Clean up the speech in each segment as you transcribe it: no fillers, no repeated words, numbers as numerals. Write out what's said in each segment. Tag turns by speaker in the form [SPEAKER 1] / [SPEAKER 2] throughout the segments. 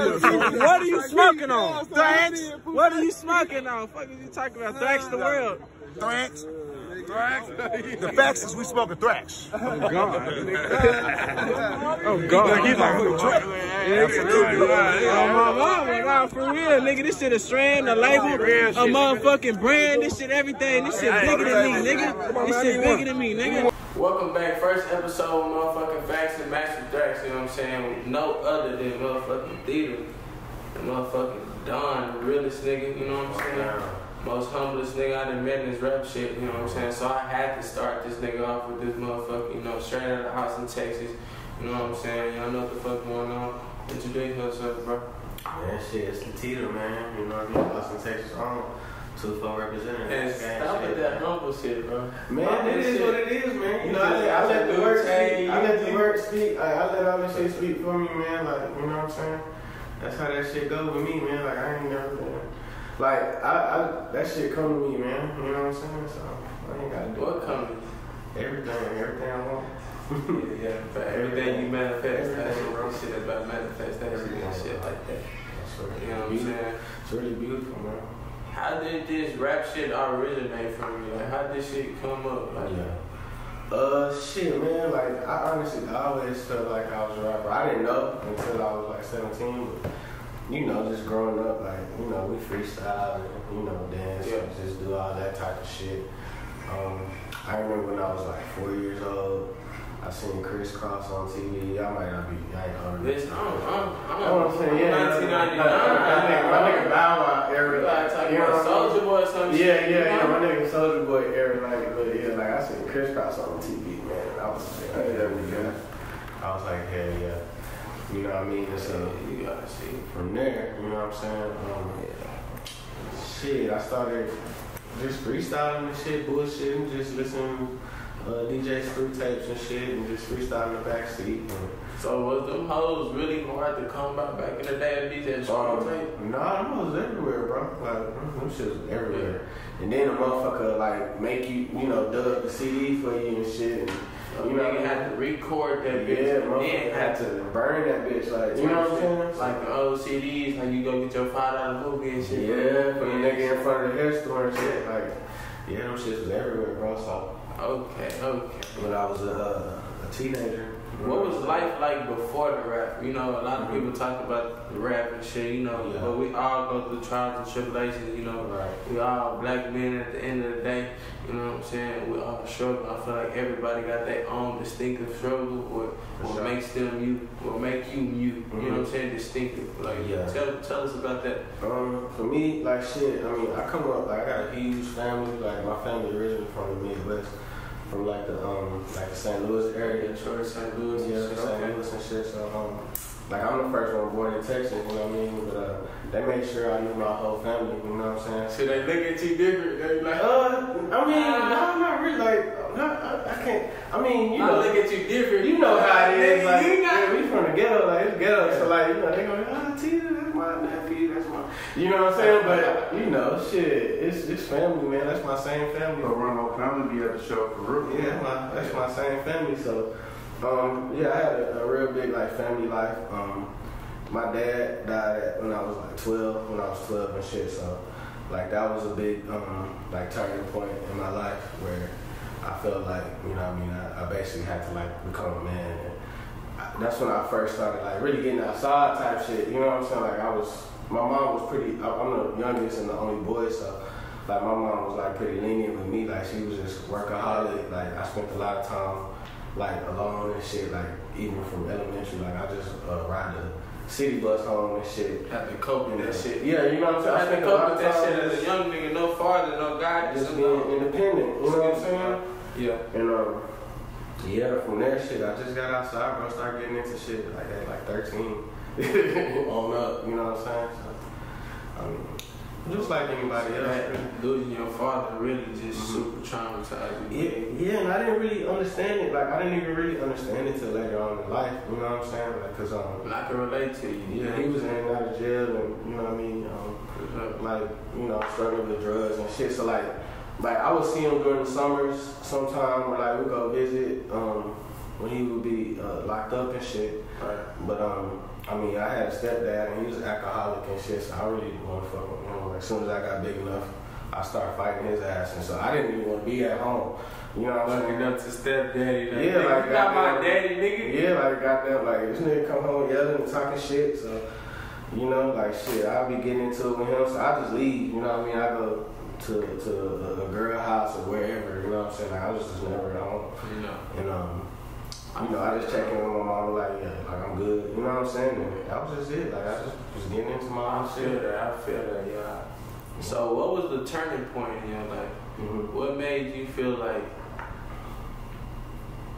[SPEAKER 1] What are you smoking on? Thraxx? What are you smoking on? Fuck is you talking about? Thraxx the world.
[SPEAKER 2] Thraxx. The facts is we smoking Thraxx.
[SPEAKER 1] Oh God. Oh God. He's like, oh, for real, nigga. This shit a strand, a label, a motherfucking brand. This shit everything. This shit bigger than me, nigga. This shit bigger than me, nigga.
[SPEAKER 3] Welcome back, first episode of motherfucking Facts and Master Thraxx, you know what I'm saying? No other than motherfucking Teeta, the motherfucking Don, the realest nigga, you know what I'm saying? Most humblest nigga I done met in this rap shit, you know what I'm saying? So I had to start this nigga off with this motherfucker, you know, straight out of the house in Texas, you know what I'm saying? Y'all know what the fuck going on. Introduce yourself, bro.
[SPEAKER 4] Man, shit, it's the Teeta, man, you know what I mean? Austin, Texas, 2-4 representative.
[SPEAKER 3] And stop with that humble shit, bro.
[SPEAKER 4] Man, it is what it is, man. You know, I let the work speak. I let the work speak. I let all this shit speak for me, man. Like, you know what I'm saying? That's how that shit go with me, man. Like, I ain't never been. Like, that shit come to me, man. You know what I'm saying? So, I ain't gotta do
[SPEAKER 3] what come to you?
[SPEAKER 4] Everything I want.
[SPEAKER 3] yeah, but everything you manifest, that shit about manifestation and shit like that.
[SPEAKER 4] That's right.
[SPEAKER 3] You know what I'm saying?
[SPEAKER 4] It's really beautiful, man.
[SPEAKER 3] How did this rap shit originate from you? Like, how did this shit come up? Like,
[SPEAKER 4] shit, man. Like, I honestly always felt like I was a rapper. I didn't know until I was like 17, but you know, just growing up, like, you know, we freestyle and, you know, dance and just do all that type of shit. I remember when I was like 4 years old, I seen Chris Cross on TV. I might not be, I ain't on
[SPEAKER 3] this. I'm
[SPEAKER 4] I'm saying, yeah.
[SPEAKER 3] 1999.
[SPEAKER 4] My nigga Bow Wow era.
[SPEAKER 3] You know, Soulja Boy or some shit.
[SPEAKER 4] Yeah, my nigga Soulja Boy era. Like, but yeah, like, I seen Chris Cross on TV, man. I was like, hell yeah. You know what I mean? And so,
[SPEAKER 3] you gotta see.
[SPEAKER 4] From there, you know what I'm saying? Shit, I started just freestyling and shit, bullshitting, just listening DJ screw tapes and shit, and just freestyling in the backseat.
[SPEAKER 3] So was them hoes really hard to come by back in the day of DJ screw tape?
[SPEAKER 4] Nah, them hoes everywhere, bro. Like, them shit was everywhere. And then a motherfucker, like, make you, you know, dub the CD for you and shit. And,
[SPEAKER 3] you know, you had to record that bitch.
[SPEAKER 4] Yeah, motherfucker had to burn that bitch. Like, you know what I'm saying?
[SPEAKER 3] Like the old CDs, like you go get your $5 movie and shit.
[SPEAKER 4] Yeah, for the nigga in front of the hair store and shit. Like, yeah, them shits was everywhere, bro. So.
[SPEAKER 3] Okay.
[SPEAKER 4] When I was a teenager.
[SPEAKER 3] What was life like before the rap? You know, a lot of people talk about the rap and shit, you know, but we all go through trials and tribulations, you know.
[SPEAKER 4] Right.
[SPEAKER 3] We all black men at the end of the day, you know what I'm saying? We all struggle. I feel like everybody got their own distinctive struggle, what makes them you, what make you you. You know what I'm saying? Distinctive. Like, tell us about that.
[SPEAKER 4] For me, like shit, I mean, I come up, like I got a huge family, like my family originally from the Midwest. From like the St. Louis area,
[SPEAKER 3] Detroit, St. Louis,
[SPEAKER 4] St. Louis and shit. So like I'm the first one born in Texas, you know what I mean? But they made sure I knew my whole family, you know what I'm saying?
[SPEAKER 3] So they look at you different. They like,
[SPEAKER 4] I mean, no, I'm not really like, I can't. I mean, you know,
[SPEAKER 3] look at you different.
[SPEAKER 4] You know how it is. Like, yeah, we from the ghetto, like it's ghetto. So like, you know, they go, Teeta, that's my nephew, that's my, you know what I'm saying? But you know, shit, it's family, man. That's my same family.
[SPEAKER 2] But run no family be at the show for real.
[SPEAKER 4] Yeah, that's my same family. So, yeah, I had a real big like family life. My dad died when I was like 12, and shit. So, like that was a big like turning point in my life where I felt like, you know what I mean, I basically had to like become a man. And that's when I first started like really getting outside type shit. You know what I'm saying? Like my mom was pretty. I'm the youngest and the only boy, so like my mom was like pretty lenient with me. Like she was just workaholic. Like I spent a lot of time like alone and shit. Like even from elementary, like I just ride the city bus home and shit.
[SPEAKER 3] Had to cope with that shit.
[SPEAKER 4] Yeah, you know what I'm saying?
[SPEAKER 3] I had to cope with that shit as a young nigga. No father, no guidance.
[SPEAKER 4] Just being independent. You know what I'm saying?
[SPEAKER 3] Yeah.
[SPEAKER 4] And yeah, from that shit, I just got outside, bro. Started getting into shit like at like 13 on up. You know what I'm saying? So, just like anybody else.
[SPEAKER 3] Losing your father really just super traumatized you.
[SPEAKER 4] Yeah, and I didn't really understand it. Like I didn't even really understand it till later on in life. You know what I'm saying? Like, cause
[SPEAKER 3] and I can relate to you.
[SPEAKER 4] Yeah, he was in and out of jail, and you know what I mean. Like you know, struggling with drugs and shit. So like I would see him during the summers sometime, or like we go visit when he would be locked up and shit.
[SPEAKER 3] Right.
[SPEAKER 4] But I mean, I had a stepdad and he was an alcoholic and shit, so I really didn't want to fuck with him. Like, as soon as I got big enough, I started fighting his ass, and so I didn't even want to be at home. You know what I'm saying?
[SPEAKER 3] Up to stepdaddy.
[SPEAKER 4] Yeah, like
[SPEAKER 3] you got my daddy, nigga.
[SPEAKER 4] Yeah, like goddamn, like this nigga come home yelling and talking shit. So, you know, like shit, I'll be getting into it with him. So I just leave. You know what I mean? I go to a girl house or wherever. You know what I'm saying? Like I was just never at home.
[SPEAKER 3] You know.
[SPEAKER 4] And you know, I just check in with my mom like, yeah, like I'm good. You know what I'm saying? And that was just it. Like I just was getting into my own shit.
[SPEAKER 3] I feel that, yeah. So what was the turning point in your life?
[SPEAKER 4] Mm-hmm.
[SPEAKER 3] What made you feel like,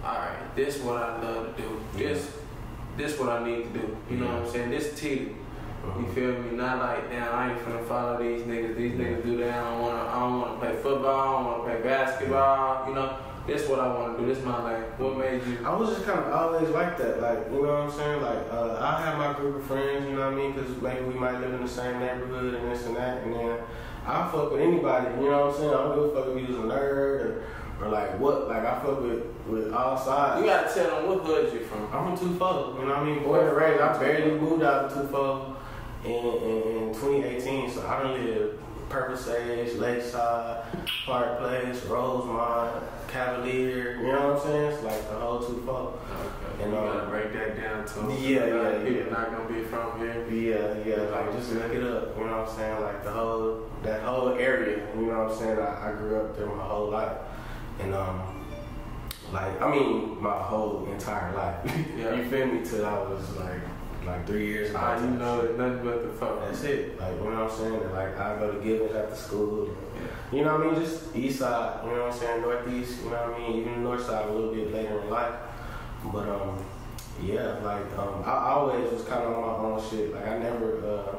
[SPEAKER 3] alright, this what I love to do. This what I need to do. You know what I'm saying? This Teeta. You feel me? Not like, damn, I ain't finna follow these niggas. These niggas do that. I don't wanna play football. I don't wanna play basketball. You know, this what I wanna do. This my life. What made you?
[SPEAKER 4] I was just kind of always like that. Like, you know what I'm saying? Like, I have my group of friends. You know what I mean? Because maybe we might live in the same neighborhood and this and that. And then I fuck with anybody. You know what I'm saying? I don't give a fuck if you was a nerd or like what. Like I fuck with all sides.
[SPEAKER 3] You gotta tell them what hood you from.
[SPEAKER 4] I'm from 2-4. You know what I mean? Born and raised. I barely moved out of 2-4 in 2018. So I done lived Purple Sage, Lakeside, Park Place, Rosemont, Cavalier. You know what I'm saying? It's like the whole 2-4.
[SPEAKER 3] Okay.
[SPEAKER 4] And
[SPEAKER 3] you gotta break that down to them.
[SPEAKER 4] Yeah.
[SPEAKER 3] People not gonna be from here.
[SPEAKER 4] Yeah. Like just look it up. You know what I'm saying? Like that whole area. You know what I'm saying? I grew up there my whole life. And like I mean my whole entire life.
[SPEAKER 3] Yeah.
[SPEAKER 4] You feel me? Till I was like 3 years old.
[SPEAKER 3] You know it, nothing but the fuck.
[SPEAKER 4] That's it. Like, you know what I'm saying? And, like, I go to Givens after school. Yeah. You know what I mean? Just east side, you know what I'm saying? Northeast, you know what I mean? Even north side a little bit later in life. But, yeah, like, I always was kind of on my own shit. Like, I never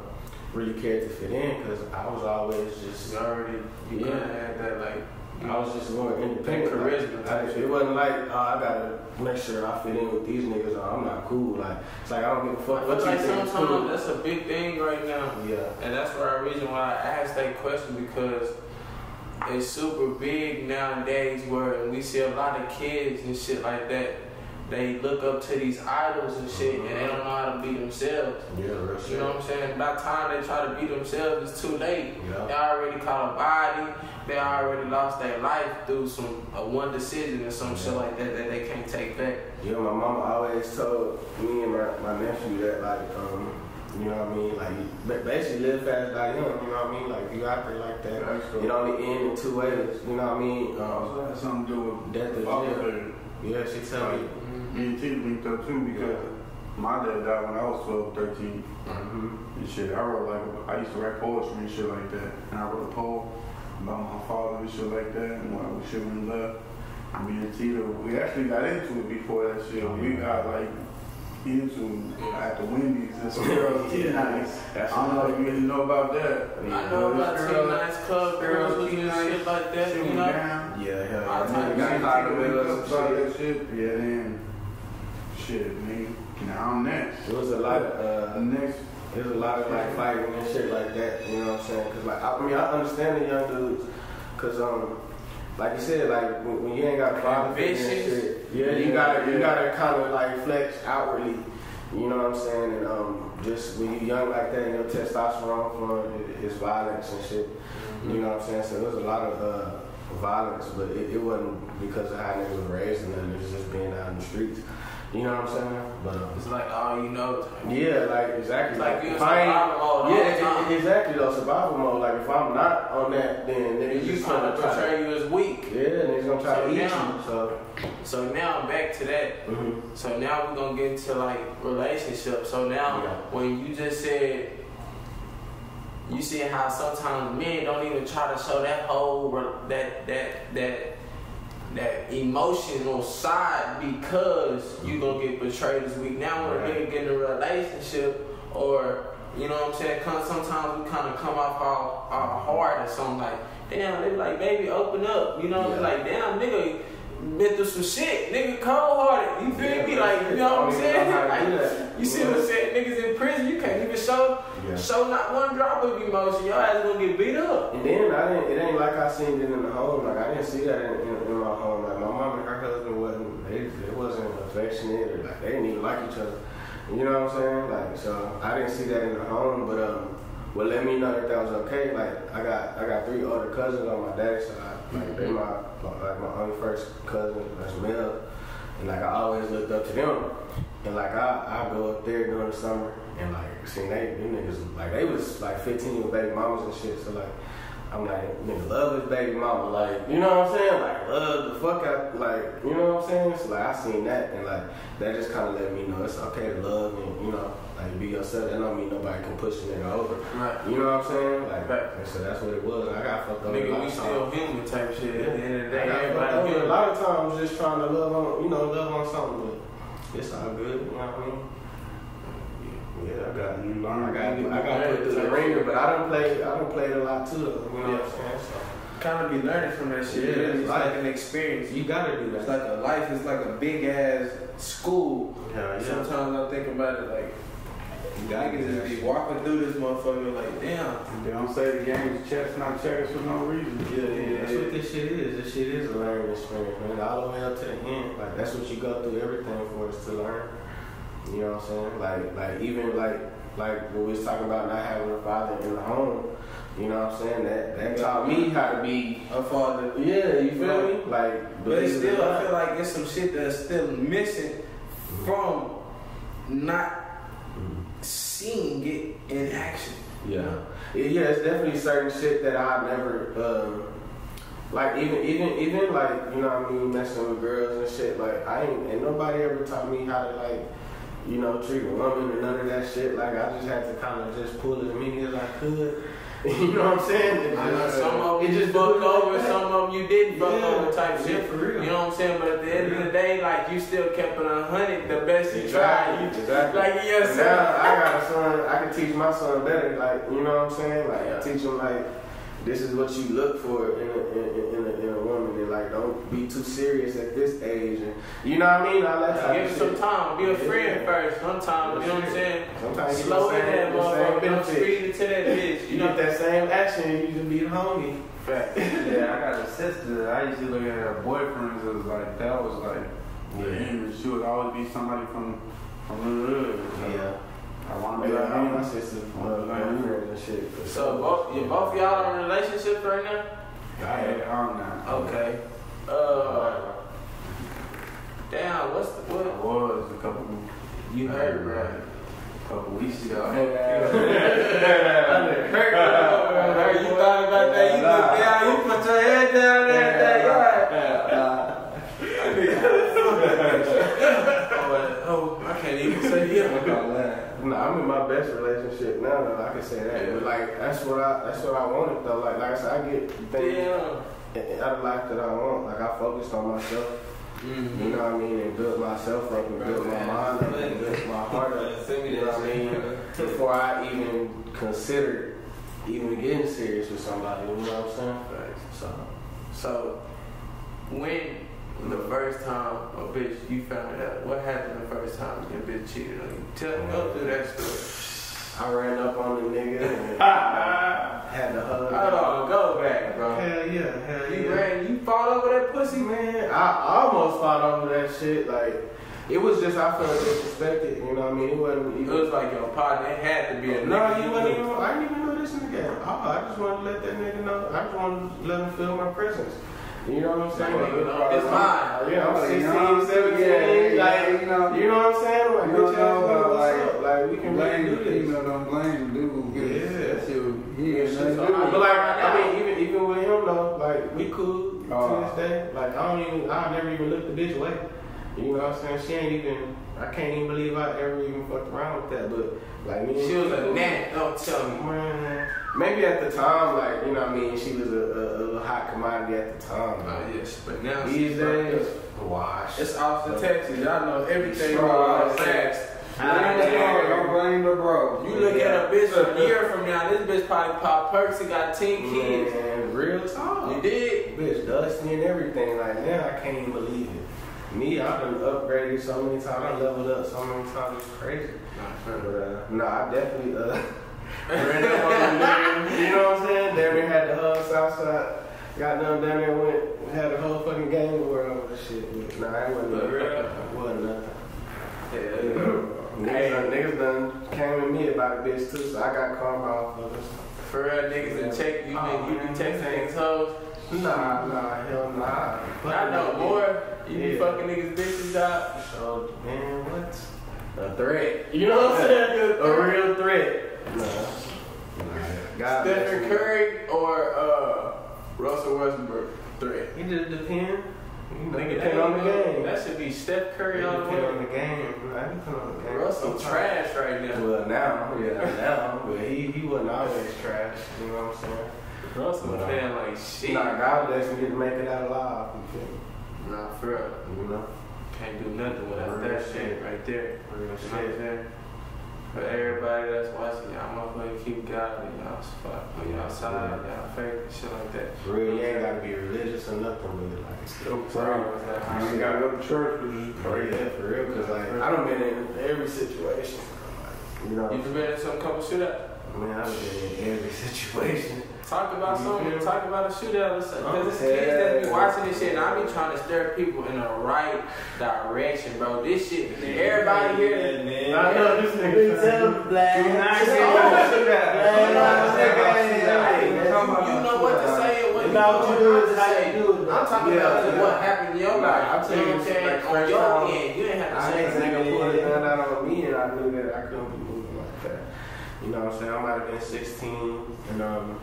[SPEAKER 4] really cared to fit in because I was always just...
[SPEAKER 3] You kind of had that, like...
[SPEAKER 4] I was just more independent.
[SPEAKER 3] Charisma.
[SPEAKER 4] It wasn't like, I gotta make sure I fit in with these niggas or I'm not cool. Like, it's like, I don't give a fuck what you
[SPEAKER 3] like
[SPEAKER 4] think is
[SPEAKER 3] sometimes
[SPEAKER 4] cool.
[SPEAKER 3] that's a big thing right now.
[SPEAKER 4] Yeah.
[SPEAKER 3] And that's the reason why I asked that question because it's super big nowadays where we see a lot of kids and shit like that. They look up to these idols and shit and they don't know how to be themselves.
[SPEAKER 4] Yeah, real shit.
[SPEAKER 3] You know what I'm saying? By the time they try to be themselves, it's too late.
[SPEAKER 4] Yeah.
[SPEAKER 3] They already caught a body. They already lost their life through one decision or some shit like that they can't take back.
[SPEAKER 4] Yeah, my mama always told me and my nephew that like, you know what I mean? Like, basically live fast, die young. You know what I mean? Like, you out there like that. It only end in 2 ways. You know what I mean?
[SPEAKER 2] So that's something to do with
[SPEAKER 4] death or jail. Yeah, she tell me.
[SPEAKER 2] Me and Teeta linked up too because my dad died when I was 12, 13. And shit, I used to write poetry and shit like that. And I wrote a poem about my father and shit like that and why we shouldn't love. And me and Teeta, we actually got into it before that shit. We got like into at the Wendy's and some girls T-Nights. I don't know if you really know about that.
[SPEAKER 3] I know about T-Nights, club girls, shit like that.
[SPEAKER 2] Shit
[SPEAKER 3] you
[SPEAKER 2] went
[SPEAKER 3] know?
[SPEAKER 2] down.
[SPEAKER 4] Yeah.
[SPEAKER 2] Got caught up that shit. Yeah, then shit, nigga. Now I'm next.
[SPEAKER 4] It was a lot of
[SPEAKER 2] next.
[SPEAKER 4] There's a lot of like fighting and shit like that. You know what I'm saying? Cause like I mean I understand the young dudes, cause like you said, like when you ain't got a father figure and shit, you gotta kind of like flex outwardly. You know what I'm saying? And just when you young like that, and your testosterone flowing, it's violence and shit. You know what I'm saying? So there was a lot of violence, but it wasn't because of how niggas was raised and nothing. It was just being out in the streets. You know what I'm saying? But
[SPEAKER 3] it's like all you know.
[SPEAKER 4] Yeah, like exactly.
[SPEAKER 3] It's like you in
[SPEAKER 4] if I
[SPEAKER 3] survival mode.
[SPEAKER 4] Yeah, exactly though. Survival mode. Like if I'm not on that, then
[SPEAKER 3] you
[SPEAKER 4] just
[SPEAKER 3] trying to portray you as weak.
[SPEAKER 4] Yeah, and he's gonna try to eat you.
[SPEAKER 3] So now back to that. So now we're gonna get into like relationships. So now when you just said. You see how sometimes men don't even try to show that whole that emotional side because you gonna get betrayed as weak. Now when a nigga get in a relationship or you know what I'm saying, sometimes we kind of come off our hard or something like, damn, they be like, baby, open up. You know, like, damn, nigga been through some shit. Nigga cold-hearted. You feel me? Like, you know what I'm saying? Like, you see what I'm saying? Niggas in prison, you can't even show not one drop of emotion. Your ass gonna get beat up.
[SPEAKER 4] And then it ain't like I seen it in the home. Like I didn't see that in my home. Like my mom and her husband wasn't affectionate or like they didn't even like each other. You know what I'm saying? Like, so I didn't see that in the home, but what let me know that was okay. Like, I got 3 older cousins on my dad's side. Like, they my only first cousin that's male, and like I always looked up to them. And like I go up there during the summer, and like them niggas like they was like 15 with baby mamas and shit. So like I'm like, nigga, love his baby mama, like, you know what I'm saying? Like, love the fuck out, like, you know what I'm saying? So like I seen that, and like that just kind of let me know it's okay to love and, you know, like be yourself. That don't mean nobody can push a nigga over.
[SPEAKER 3] Right.
[SPEAKER 4] You know what I'm saying? Like, so that's what it was. I got fucked up.
[SPEAKER 3] Nigga, we still human type shit. At the end of the day,
[SPEAKER 4] everybody human. A lot of times just trying to love on something, but it's all good. You know what I mean? Yeah, I got put through the ringer, but I don't play it a lot too, though. You know what I'm saying? So
[SPEAKER 3] kind of be learning from that shit.
[SPEAKER 4] Yeah,
[SPEAKER 3] it's like an experience.
[SPEAKER 4] You gotta do that.
[SPEAKER 3] It's like a life. It's like a big ass school.
[SPEAKER 4] Yeah.
[SPEAKER 3] Sometimes I think about it like, you gotta just be walking through this motherfucker like, damn.
[SPEAKER 2] They don't say the game is chess, not checkers for no reason.
[SPEAKER 4] Yeah. That's what this shit is. This shit is a learning experience, man. All the way up to the end. Like, that's what you go through everything for, is to learn. You know what I'm saying? Like even like when we was talking about not having a father in the home. You know what I'm saying? That taught me how to be
[SPEAKER 3] a father.
[SPEAKER 4] Yeah, you feel me? Like,
[SPEAKER 3] but it's still, I feel like it's some shit that's still missing from not seeing it in action.
[SPEAKER 4] Yeah, it's definitely certain shit that I never like even like, you know what I mean, messing with girls and shit. Like, ain't nobody ever taught me how to, like, you know, treat a woman and none of that shit. Like, I just had to kind of just pull it as many as I could. You know what I'm saying?
[SPEAKER 3] Some of them you fucked over, some of them you didn't fuck over type shit.
[SPEAKER 4] For real.
[SPEAKER 3] You know what I'm saying? But at the end of the day, like, you still kept it 100 the best you tried.
[SPEAKER 4] Exactly.
[SPEAKER 3] Like, yes,
[SPEAKER 4] now I got a son, I can teach my son better. Like, you know what I'm saying? Like, I teach him, like, this is what you look for in a woman, and like, don't be too serious at this age, and you know what I mean?
[SPEAKER 3] Give it some time. Be a friend first. Sometimes, you know what I'm saying?
[SPEAKER 4] Sometimes
[SPEAKER 3] slow it down, motherfucker. Don't speed it to that bitch.
[SPEAKER 4] You get that same action, you just be the homie.
[SPEAKER 3] Fact.
[SPEAKER 2] Yeah, I got a sister. I used to look at her boyfriends as like, that was like, she would always be somebody from the hood.
[SPEAKER 4] Yeah.
[SPEAKER 2] I want to be like
[SPEAKER 4] my sister and shit.
[SPEAKER 3] So both y'all in relationships right now?
[SPEAKER 2] I'm not.
[SPEAKER 3] Okay. Damn, what?
[SPEAKER 2] I was a couple.
[SPEAKER 3] You heard, right?
[SPEAKER 2] A couple weeks ago.
[SPEAKER 3] You thought about that? You looked down, you put your head down there. Oh, I can't even say yeah.
[SPEAKER 4] No, I'm in my best relationship now, though. I can say that. But like, that's what I wanted, though. Like I said, I get things out of life that I want. Like, I focused on myself. Mm-hmm. You know what I mean? And built myself up and built my mind up and built my heart up. You know what I mean? Before I even considered even getting serious with somebody. You know what I'm saying?
[SPEAKER 3] Right. So when the first time a bitch you found out, what happened the first time your bitch cheated on you? Go through that story.
[SPEAKER 4] I ran up on the nigga and had to hug.
[SPEAKER 3] Hold on, go back, bro.
[SPEAKER 4] Hell yeah.
[SPEAKER 3] You fought over that pussy?
[SPEAKER 4] Man, I almost fought over that shit. Like, it was just, I felt disrespected, you know what I mean? It wasn't even.
[SPEAKER 3] It was like your partner, it had to be a nigga.
[SPEAKER 4] No, I didn't even know this nigga. I just wanted to let that nigga know. I just wanted to let him feel my presence. You know what I'm saying?
[SPEAKER 3] It's mine.
[SPEAKER 4] Yeah, I'm 16, 17, like, you know what I'm saying? Like, bitch ass, like, we can
[SPEAKER 2] blame
[SPEAKER 4] really do
[SPEAKER 2] the
[SPEAKER 4] this.
[SPEAKER 2] female, don't blame the dude.
[SPEAKER 4] But like, I mean, even with him though, like, we cool to this day. Like, I never even looked the bitch away. You know what I'm saying? I can't even believe I ever even fucked around with that. But like, me,
[SPEAKER 3] she was a gnat. Don't tell me.
[SPEAKER 4] Man, maybe at the time, like, you know what I mean, she was a hot commodity at the time.
[SPEAKER 3] Oh yes, but now
[SPEAKER 4] these days, wash.
[SPEAKER 3] It's Austin, Texas. Y'all know everything about Thraxx.
[SPEAKER 2] Don't blame the bro.
[SPEAKER 3] You look at a bitch a year from now, this bitch probably pop perks and got 10 kids.
[SPEAKER 4] Man, real talk.
[SPEAKER 3] You did?
[SPEAKER 4] Bitch, dusty and everything. Like, now I can't even believe it. Me, I've been upgraded so many times. I leveled up so many times. It's crazy. But no, I definitely ran up on the nigga. You know what I'm saying? Damn near had the whole Southside. Got done down there, had the whole fucking game world over this shit. Nah, it wasn't nothing. It wasn't nothing.
[SPEAKER 3] Yeah.
[SPEAKER 4] Niggas done came at me about a bitch too, so I got karma off of this.
[SPEAKER 3] For real, niggas and check you, you be texting niggas hoes.
[SPEAKER 4] Nah, hell nah.
[SPEAKER 3] I know more. You be fucking niggas bitches dog.
[SPEAKER 4] So, man, what? A threat. You know what I'm saying? A real threat. Nah.
[SPEAKER 3] Stephen Curry or Russell Westbrook threat?
[SPEAKER 4] It just depends.
[SPEAKER 3] Nigga,
[SPEAKER 4] depend on the game.
[SPEAKER 3] That should be Steph Curry
[SPEAKER 4] It
[SPEAKER 3] on the
[SPEAKER 4] depend
[SPEAKER 3] way.
[SPEAKER 4] on the game. I depend on the game.
[SPEAKER 3] Russell trash right now.
[SPEAKER 4] Well, now. But he wasn't always trash. You know what I'm saying?
[SPEAKER 3] Russell playing like shit.
[SPEAKER 4] Nah, God bless me to make it out alive. You feel me?
[SPEAKER 3] Nah, for real.
[SPEAKER 4] You know?
[SPEAKER 3] Can't do nothing without that shit right there.
[SPEAKER 4] Real
[SPEAKER 3] Shit there. For everybody that's watching, y'all motherfucking keep God in y'all's fuck. On y'all side, y'all faith, shit like that.
[SPEAKER 4] Real, you ain't gotta be religious or nothing with it. Like,
[SPEAKER 2] Still pray. You ain't gotta go to church, but just pray.
[SPEAKER 4] Yeah, for real, cause like, I done been in every situation. You know?
[SPEAKER 3] You been in some couple shootouts?
[SPEAKER 4] Man, I've been in every situation.
[SPEAKER 3] Talk about something, talk about a shootout or something. Because it's kids that be watching this shit and I be trying to stir people in the right direction, bro. This shit, everybody here.
[SPEAKER 4] I know this nigga.
[SPEAKER 3] You know what to say and what you don't know to say. I'm talking about what happened in your life. I'm telling you what I'm saying. On your end, you ain't have to say
[SPEAKER 4] anything. I nigga pulled a gun out on me and I knew that I couldn't be moving like that. You know what I'm saying? I might have been 16 and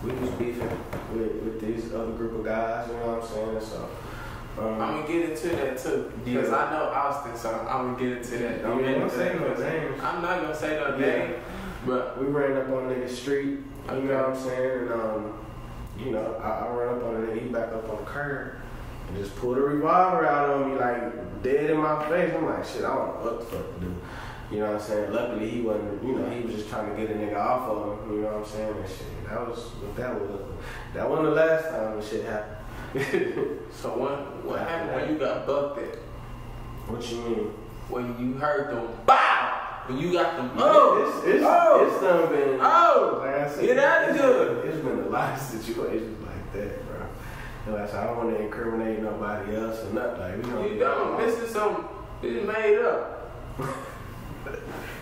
[SPEAKER 4] we was beefing with these other group of guys, you know what I'm saying? And so,
[SPEAKER 3] I'm gonna get into that too, because I know Austin, so I'm gonna get into that.
[SPEAKER 4] I'm not say no names.
[SPEAKER 3] I'm not gonna say no name, but
[SPEAKER 4] we ran up on nigga's street, you know what I'm saying? And you know, I ran up on a nigga, he back up on the curb and just pulled a revolver out on me, like dead in my face. I'm like, shit, I don't know what the fuck to do. You know what I'm saying? Luckily, he wasn't, you know, he was just trying to get a nigga off of him, you know what I'm saying? And shit, that was what that was. That wasn't the last time this shit happened.
[SPEAKER 3] So what happened when you got bucked at?
[SPEAKER 4] What you mean?
[SPEAKER 3] When you heard them, BOW! When you got them,
[SPEAKER 4] It's done been, like I said,
[SPEAKER 3] get out of here.
[SPEAKER 4] It's been a lot of situations like that, bro. And like, so I don't want to incriminate nobody else or nothing. Like,
[SPEAKER 3] you don't. This is some, this is made up.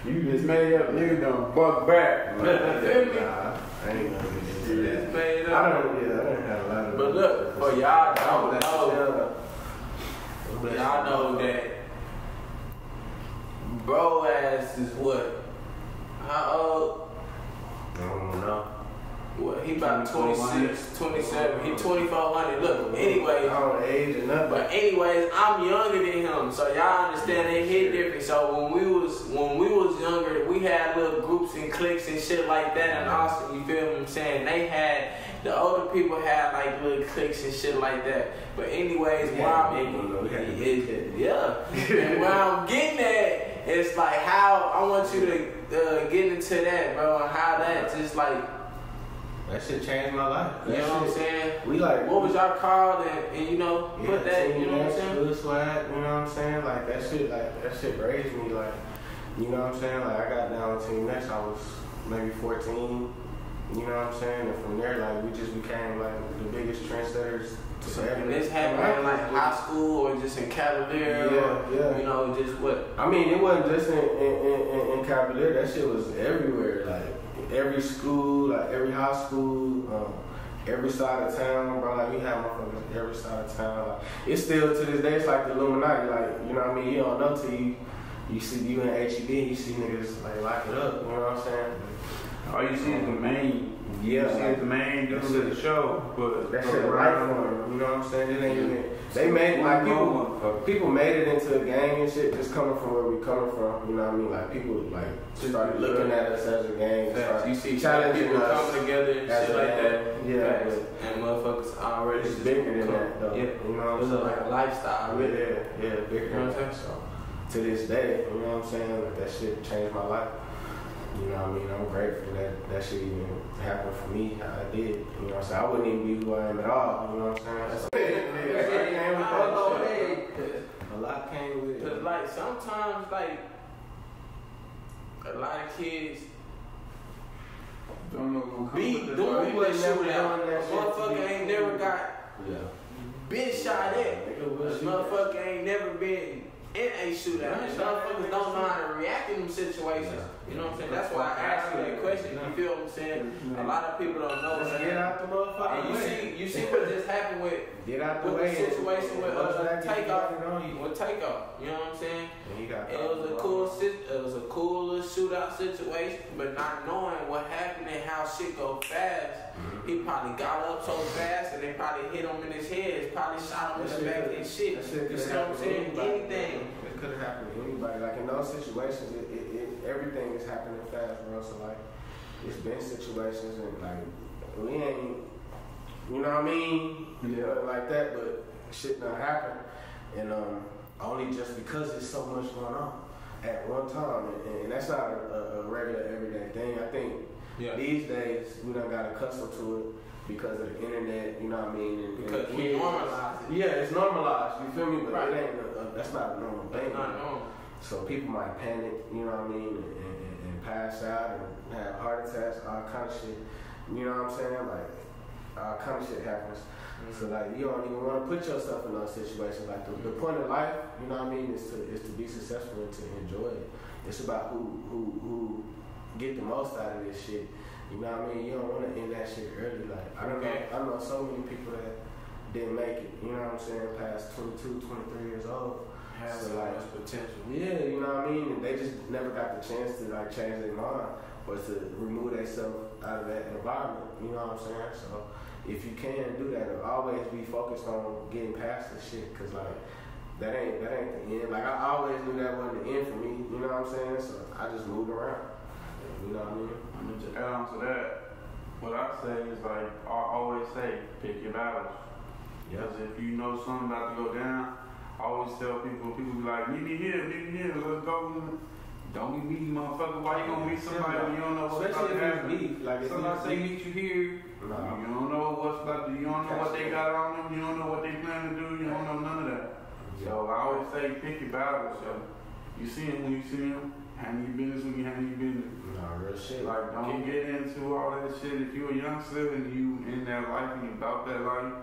[SPEAKER 2] You just made up, nigga done buck back.
[SPEAKER 4] Nah, I ain't gonna get into that.
[SPEAKER 3] It's made up.
[SPEAKER 4] I don't have a lot of.
[SPEAKER 3] But look, for y'all don't know, y'all know that bro ass is what? How old?
[SPEAKER 4] I don't know.
[SPEAKER 3] What, he about 26, 27, he 2400. Look, anyways.
[SPEAKER 4] I don't age or nothing.
[SPEAKER 3] But anyways, I'm younger than him, so y'all understand they hit different. So when we was younger, we had little groups and cliques and shit like that in Austin. You feel what I'm saying? They had the older people had like little cliques and shit like that. But anyways, and where I'm getting at, it's like how I want you to get into that, bro, and how that just like.
[SPEAKER 4] That shit changed my life.
[SPEAKER 3] You know what I'm saying?
[SPEAKER 4] We like,
[SPEAKER 3] what was y'all called and you know, put that, you know what I'm saying?
[SPEAKER 4] Good swag, you know what I'm saying? Like that shit raised me, like, you know what I'm saying? Like I got down on Team Next, I was maybe 14, you know what I'm saying? And from there, like we just became like the biggest trendsetters.
[SPEAKER 3] And this happened in like high school or just in Cavalier?
[SPEAKER 4] Yeah.
[SPEAKER 3] You know, just what?
[SPEAKER 4] I mean, it wasn't just in Cavalier, that shit was everywhere, like. Every school, like every high school, every side of town, bro. Like we have motherfuckers every side of town. Like it's still to this day, it's like the Illuminati. Like you know what I mean? You don't know till you see you in HEB, you see niggas like lock it up. You know what I'm saying?
[SPEAKER 2] All you see is the main.
[SPEAKER 4] Yeah,
[SPEAKER 2] you see the main dudes of the show, but
[SPEAKER 4] that shit right for them. You know what I'm saying? It ain't even. They made like people made it into a gang and shit just coming from where we coming from. You know what I mean? Like people like started looking at us as a gang.
[SPEAKER 3] You see
[SPEAKER 4] challenging
[SPEAKER 3] people
[SPEAKER 4] us
[SPEAKER 3] coming together and shit like that.
[SPEAKER 4] Yeah,
[SPEAKER 3] and motherfuckers already
[SPEAKER 4] it's bigger than that though.
[SPEAKER 3] Yeah,
[SPEAKER 4] you know what I'm saying?
[SPEAKER 3] Like a lifestyle, really.
[SPEAKER 4] Yeah, bigger than that. So to this day, you know what I'm saying? Like that shit changed my life. You know what I mean? I'm grateful that shit even happened for me, how it did. You know what I'm saying? I wouldn't even be who I am at all. You know what I'm saying? A lot came with it.
[SPEAKER 3] Cause like sometimes like a lot of kids
[SPEAKER 2] don't know
[SPEAKER 3] be doing this shootout. Motherfucker ain't never got been shot at. Motherfucker ain't never been in a shootout. And motherfuckers don't know how to react in them situations. You know what I'm saying? That's why I asked you that question. You feel what I'm saying? A lot of people don't know.
[SPEAKER 4] Just get out the motherfucking way.
[SPEAKER 3] You see what just happened with
[SPEAKER 4] get out the
[SPEAKER 3] with
[SPEAKER 4] way.
[SPEAKER 3] the situation with Takeoff.
[SPEAKER 4] You
[SPEAKER 3] With Takeoff. You know what I'm saying?
[SPEAKER 4] It
[SPEAKER 3] was a cool little shootout situation, but not knowing what happened and how shit go fast, he probably got up so fast and they probably hit him in his head. It probably shot him in the back and shit. You see what I'm saying? Anything.
[SPEAKER 4] It could have happened to anybody. Like in those situations, everything is happening fast, bro. So like, it's been situations and like we ain't, you know what I mean? Like that, but shit not happen, and only just because there's so much going on at one time, and that's not a regular everyday thing. I think these days we done got accustomed to it because of the internet. You know what I mean? And
[SPEAKER 3] because we normalize it.
[SPEAKER 4] Yeah, it's normalized. You feel me? But it ain't. That's not a normal thing.
[SPEAKER 3] Not normal.
[SPEAKER 4] So people might panic. You know what I mean? And pass out and have heart attacks, all kind of shit. You know what I'm saying? Like all kind of shit happens. So like you don't even want to put yourself in those situations. Like the point of life, you know what I mean, is to be successful and to enjoy it. It's about who get the most out of this shit. You know what I mean? You don't want to end that shit early. Like I know so many people that didn't make it. You know what I'm saying? Past 22, 23 years old.
[SPEAKER 3] Has so like much potential.
[SPEAKER 4] Yeah, you know what I mean? And they just never got the chance to like change their mind or to remove themselves out of that environment. You know what I'm saying? So if you can do that, always be focused on getting past this shit, cause like that ain't the end. Like I always knew that wasn't the end for me. You know what I'm saying? So I just moved around. You know what I mean?
[SPEAKER 2] I'm gonna just add on to that. What I say is like I always say, pick your battles. Because if you know something about to go down, I always tell people be like, meet me here, let's go. Don't be meeting motherfucker. Why you gonna meet somebody when you don't know what's about to happen? Like somebody say meet you here, you don't know what's about to, you don't know what they got on them, you don't know what they plan to do, you don't know none of that. So I always say pick your battles. So you see him when you see him, handle your business when you handle your business.
[SPEAKER 4] Nah, real shit.
[SPEAKER 2] Like don't get into all that shit. If you a youngster and you in that life and you about that life.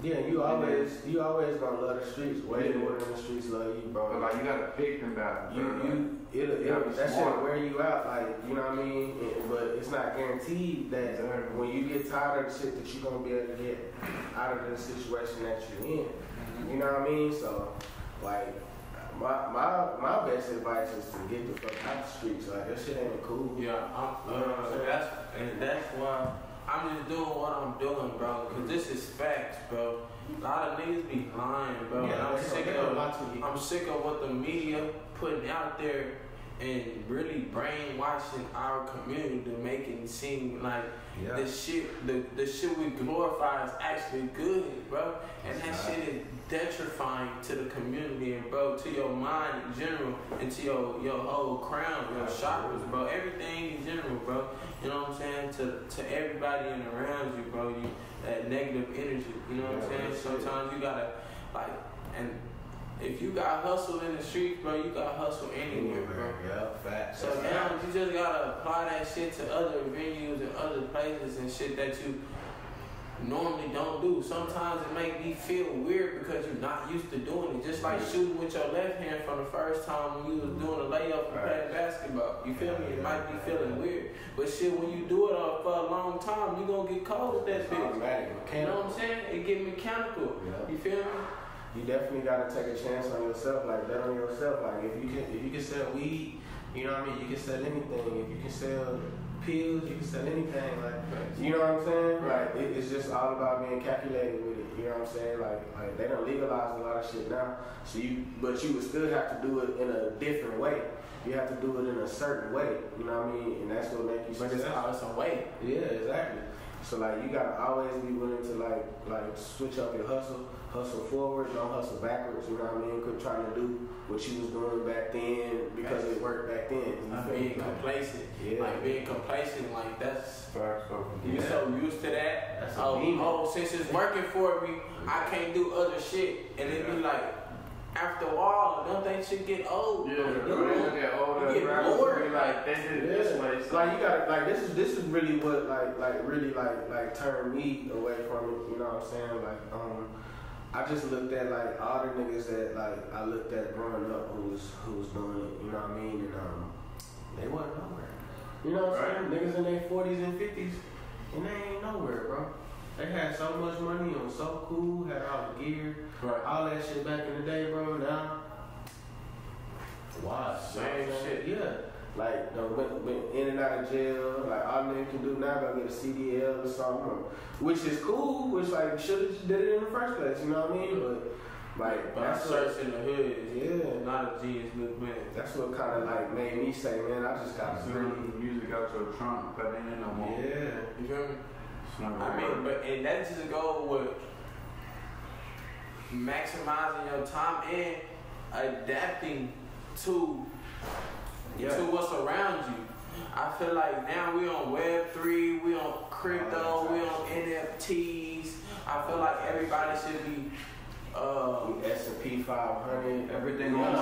[SPEAKER 4] Yeah, you always gonna love the streets way more than the streets love you, bro.
[SPEAKER 2] But like you gotta pick them battles.
[SPEAKER 4] That shit will wear you out, like you know what I mean. But it's not guaranteed that when you get tired of the shit that you're gonna be able to get out of the situation that you're in. You know what I mean? So like my best advice is to get the fuck out the streets. Like that shit ain't cool.
[SPEAKER 3] That's why I'm just doing what I'm doing, bro. Cause this is facts, bro. A lot of niggas be lying, bro.
[SPEAKER 4] Yeah,
[SPEAKER 3] I'm sick of what the media putting out there and really brainwashing our community to make it seem like the shit we glorify is actually good, bro. And that shit is detrifying to the community and bro, to your mind in general and to your whole crown, your chakras, bro. Everything in general, bro. You know what I'm saying? To everybody in around you, bro. That negative energy. You know what I'm saying? Sometimes you gotta and if you got hustle in the streets, bro, you got hustle anywhere, bro.
[SPEAKER 4] Yeah, facts.
[SPEAKER 3] So now you just gotta apply that shit to other venues and other places and shit that you normally don't do. Sometimes it make me feel weird because you're not used to doing it. Just like shooting with your left hand from the first time when you was doing a layup and playing basketball. You feel me? It might be feeling weird. But shit, when you do it for a long time, you gonna get cold with that bitch. You know what I'm saying? It get mechanical. Yeah. You feel me?
[SPEAKER 4] You definitely gotta take a chance on yourself, like bet on yourself. Like if you can sell weed, you know what I mean, you can sell anything. If you can sell pills, you can sell anything. Like you know what I'm saying? Like it's just all about being calculated with it. You know what I'm saying? Like they don't legalize a lot of shit now. So but you would still have to do it in a different way. You have to do it in a certain way. You know what I mean? And that's what makes you.
[SPEAKER 3] But it's always a way.
[SPEAKER 4] Yeah, exactly. So like you gotta always be willing to like switch up your hustle forward, don't hustle backwards. You know what I mean? Quit trying to do what you was doing back then because it worked back then.
[SPEAKER 3] Being complacent, being complacent, like that's you so used to that.
[SPEAKER 4] That's
[SPEAKER 3] since it's working for me, I can't do other shit, and it be like. After a while, don't they shit get old?
[SPEAKER 2] Yeah, they get older.
[SPEAKER 3] You get bored.
[SPEAKER 2] Like they did it this way. So.
[SPEAKER 4] Like you gotta like this is really what really turned me away from it. You know what I'm saying? Like I just looked at like all the niggas that like I looked at growing up who was doing it, you know what I mean? And they wasn't nowhere. You know what I'm saying? Niggas in their 40s and 50s, and they ain't nowhere, bro. They had so much money, and was so cool, had all the gear, all that shit back in the day, bro. Now, why?
[SPEAKER 3] Same shit.
[SPEAKER 4] Yeah. Like, went in and out of jail. Like, all niggas can do now, go get a CDL or something, which is cool, which, like, should have just did it in the first place, you know what I mean? But, like,
[SPEAKER 3] that's search in the hood.
[SPEAKER 4] Yeah.
[SPEAKER 3] Not a genius movement.
[SPEAKER 4] That's what kind of, like, made me say, man, I just got to
[SPEAKER 2] bring music out your trunk, but ain't no more.
[SPEAKER 4] Yeah.
[SPEAKER 3] You feel me?
[SPEAKER 2] I
[SPEAKER 3] mean, and that just go with maximizing your time and adapting to what's around you. I feel like now we on Web3, we on crypto, we on NFTs. I feel like everybody should be
[SPEAKER 4] S&P 500,
[SPEAKER 2] everything
[SPEAKER 4] on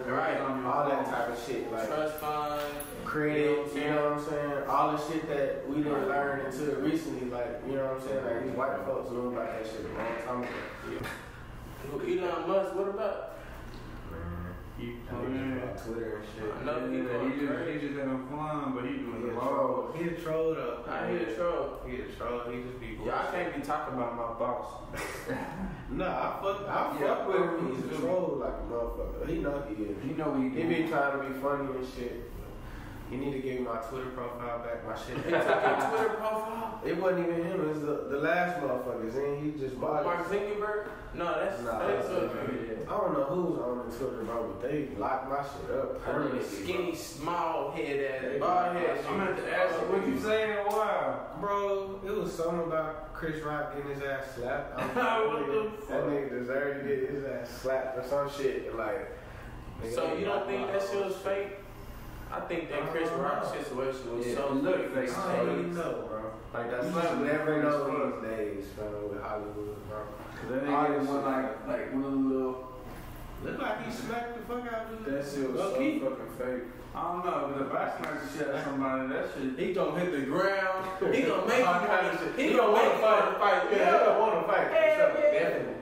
[SPEAKER 4] right, all that type of shit, like
[SPEAKER 3] trust fund,
[SPEAKER 4] credit, you know what I'm saying? All the shit that we didn't learn until recently, like, you know what I'm saying? Like, these white folks knew about that shit a long time ago.
[SPEAKER 3] Elon Musk, what about?
[SPEAKER 4] He about Twitter and shit.
[SPEAKER 3] I know
[SPEAKER 2] he just having fun, but he doing the
[SPEAKER 4] troll. He a troll though.
[SPEAKER 3] He a troll.
[SPEAKER 4] He a troll. He just be.
[SPEAKER 3] I can't be talking about my boss.
[SPEAKER 4] Nah, I fuck with him. He's a troll like a motherfucker. He know he is.
[SPEAKER 2] He know he
[SPEAKER 4] be trying to be funny and shit. You need to give me my Twitter profile back. My shit.
[SPEAKER 3] He took your Twitter profile?
[SPEAKER 4] It wasn't even him. It was the last motherfuckers. And he just bought
[SPEAKER 3] Mark Zuckerberg? No, that's
[SPEAKER 4] Facebook. I don't know who's on the Twitter, bro, but they locked my shit up.
[SPEAKER 3] Skinny, small head ass, bald head.
[SPEAKER 2] I'm gonna have to ask you what you saying. Why,
[SPEAKER 4] bro? It was something about Chris Rock getting his ass slapped. That nigga deserved to get his ass slapped or some shit. Like,
[SPEAKER 3] so you don't think that shit was fake? I think that Chris Rock situation was so fake.
[SPEAKER 4] I don't really know, bro. Like, that's what you never know these days, bro, with Hollywood, bro.
[SPEAKER 2] Cause that nigga one like one little.
[SPEAKER 4] Look like he smacked the fuck out of
[SPEAKER 2] that shit was so fucking fake. I don't know, but if I smack the shit out of somebody, that shit.
[SPEAKER 3] He gonna hit the ground. He gonna make you
[SPEAKER 4] kind of shit.
[SPEAKER 3] He gonna make you want to fight.
[SPEAKER 4] Yeah, he gonna want to fight.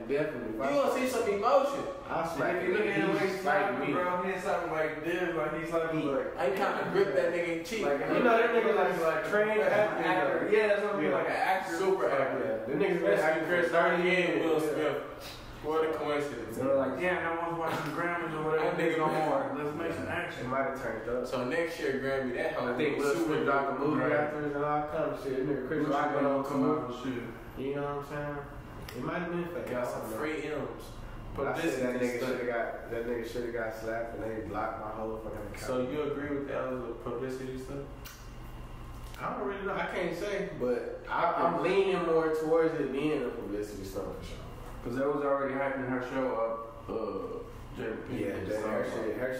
[SPEAKER 4] Definitely.
[SPEAKER 3] You gonna see some emotion.
[SPEAKER 4] I'll smack
[SPEAKER 2] him. If you look at the way he's slapping, bro, he's something like this, like he's like.
[SPEAKER 3] I ain't trying to grip that nigga in cheek.
[SPEAKER 4] Like, you know that nigga like trained actor.
[SPEAKER 2] Yeah, that's what I mean, like an actor,
[SPEAKER 3] super actor.
[SPEAKER 4] The nigga's been acting
[SPEAKER 3] Chris 30 years. Will Smith. What a coincidence.
[SPEAKER 2] They're like, damn, I want to watch some Grammys or whatever.
[SPEAKER 3] That nigga no more.
[SPEAKER 2] Let's make some action.
[SPEAKER 4] It might have turned up.
[SPEAKER 3] So next year, Grammy, that whole
[SPEAKER 4] I think Will Smith dropped a movie after and all kind of shit. Nigga Chris Rock went on come out shit. You know what I'm saying? It might have been fake.
[SPEAKER 3] Got some free M's.
[SPEAKER 4] But I said that nigga should have got slapped and they blocked my whole fucking account.
[SPEAKER 3] So you agree with that as a publicity stuff?
[SPEAKER 4] I don't really know. I can't say, but I'm leaning more towards it being a publicity stunt for sure.
[SPEAKER 2] Cause that was already hyping her show up.
[SPEAKER 4] Her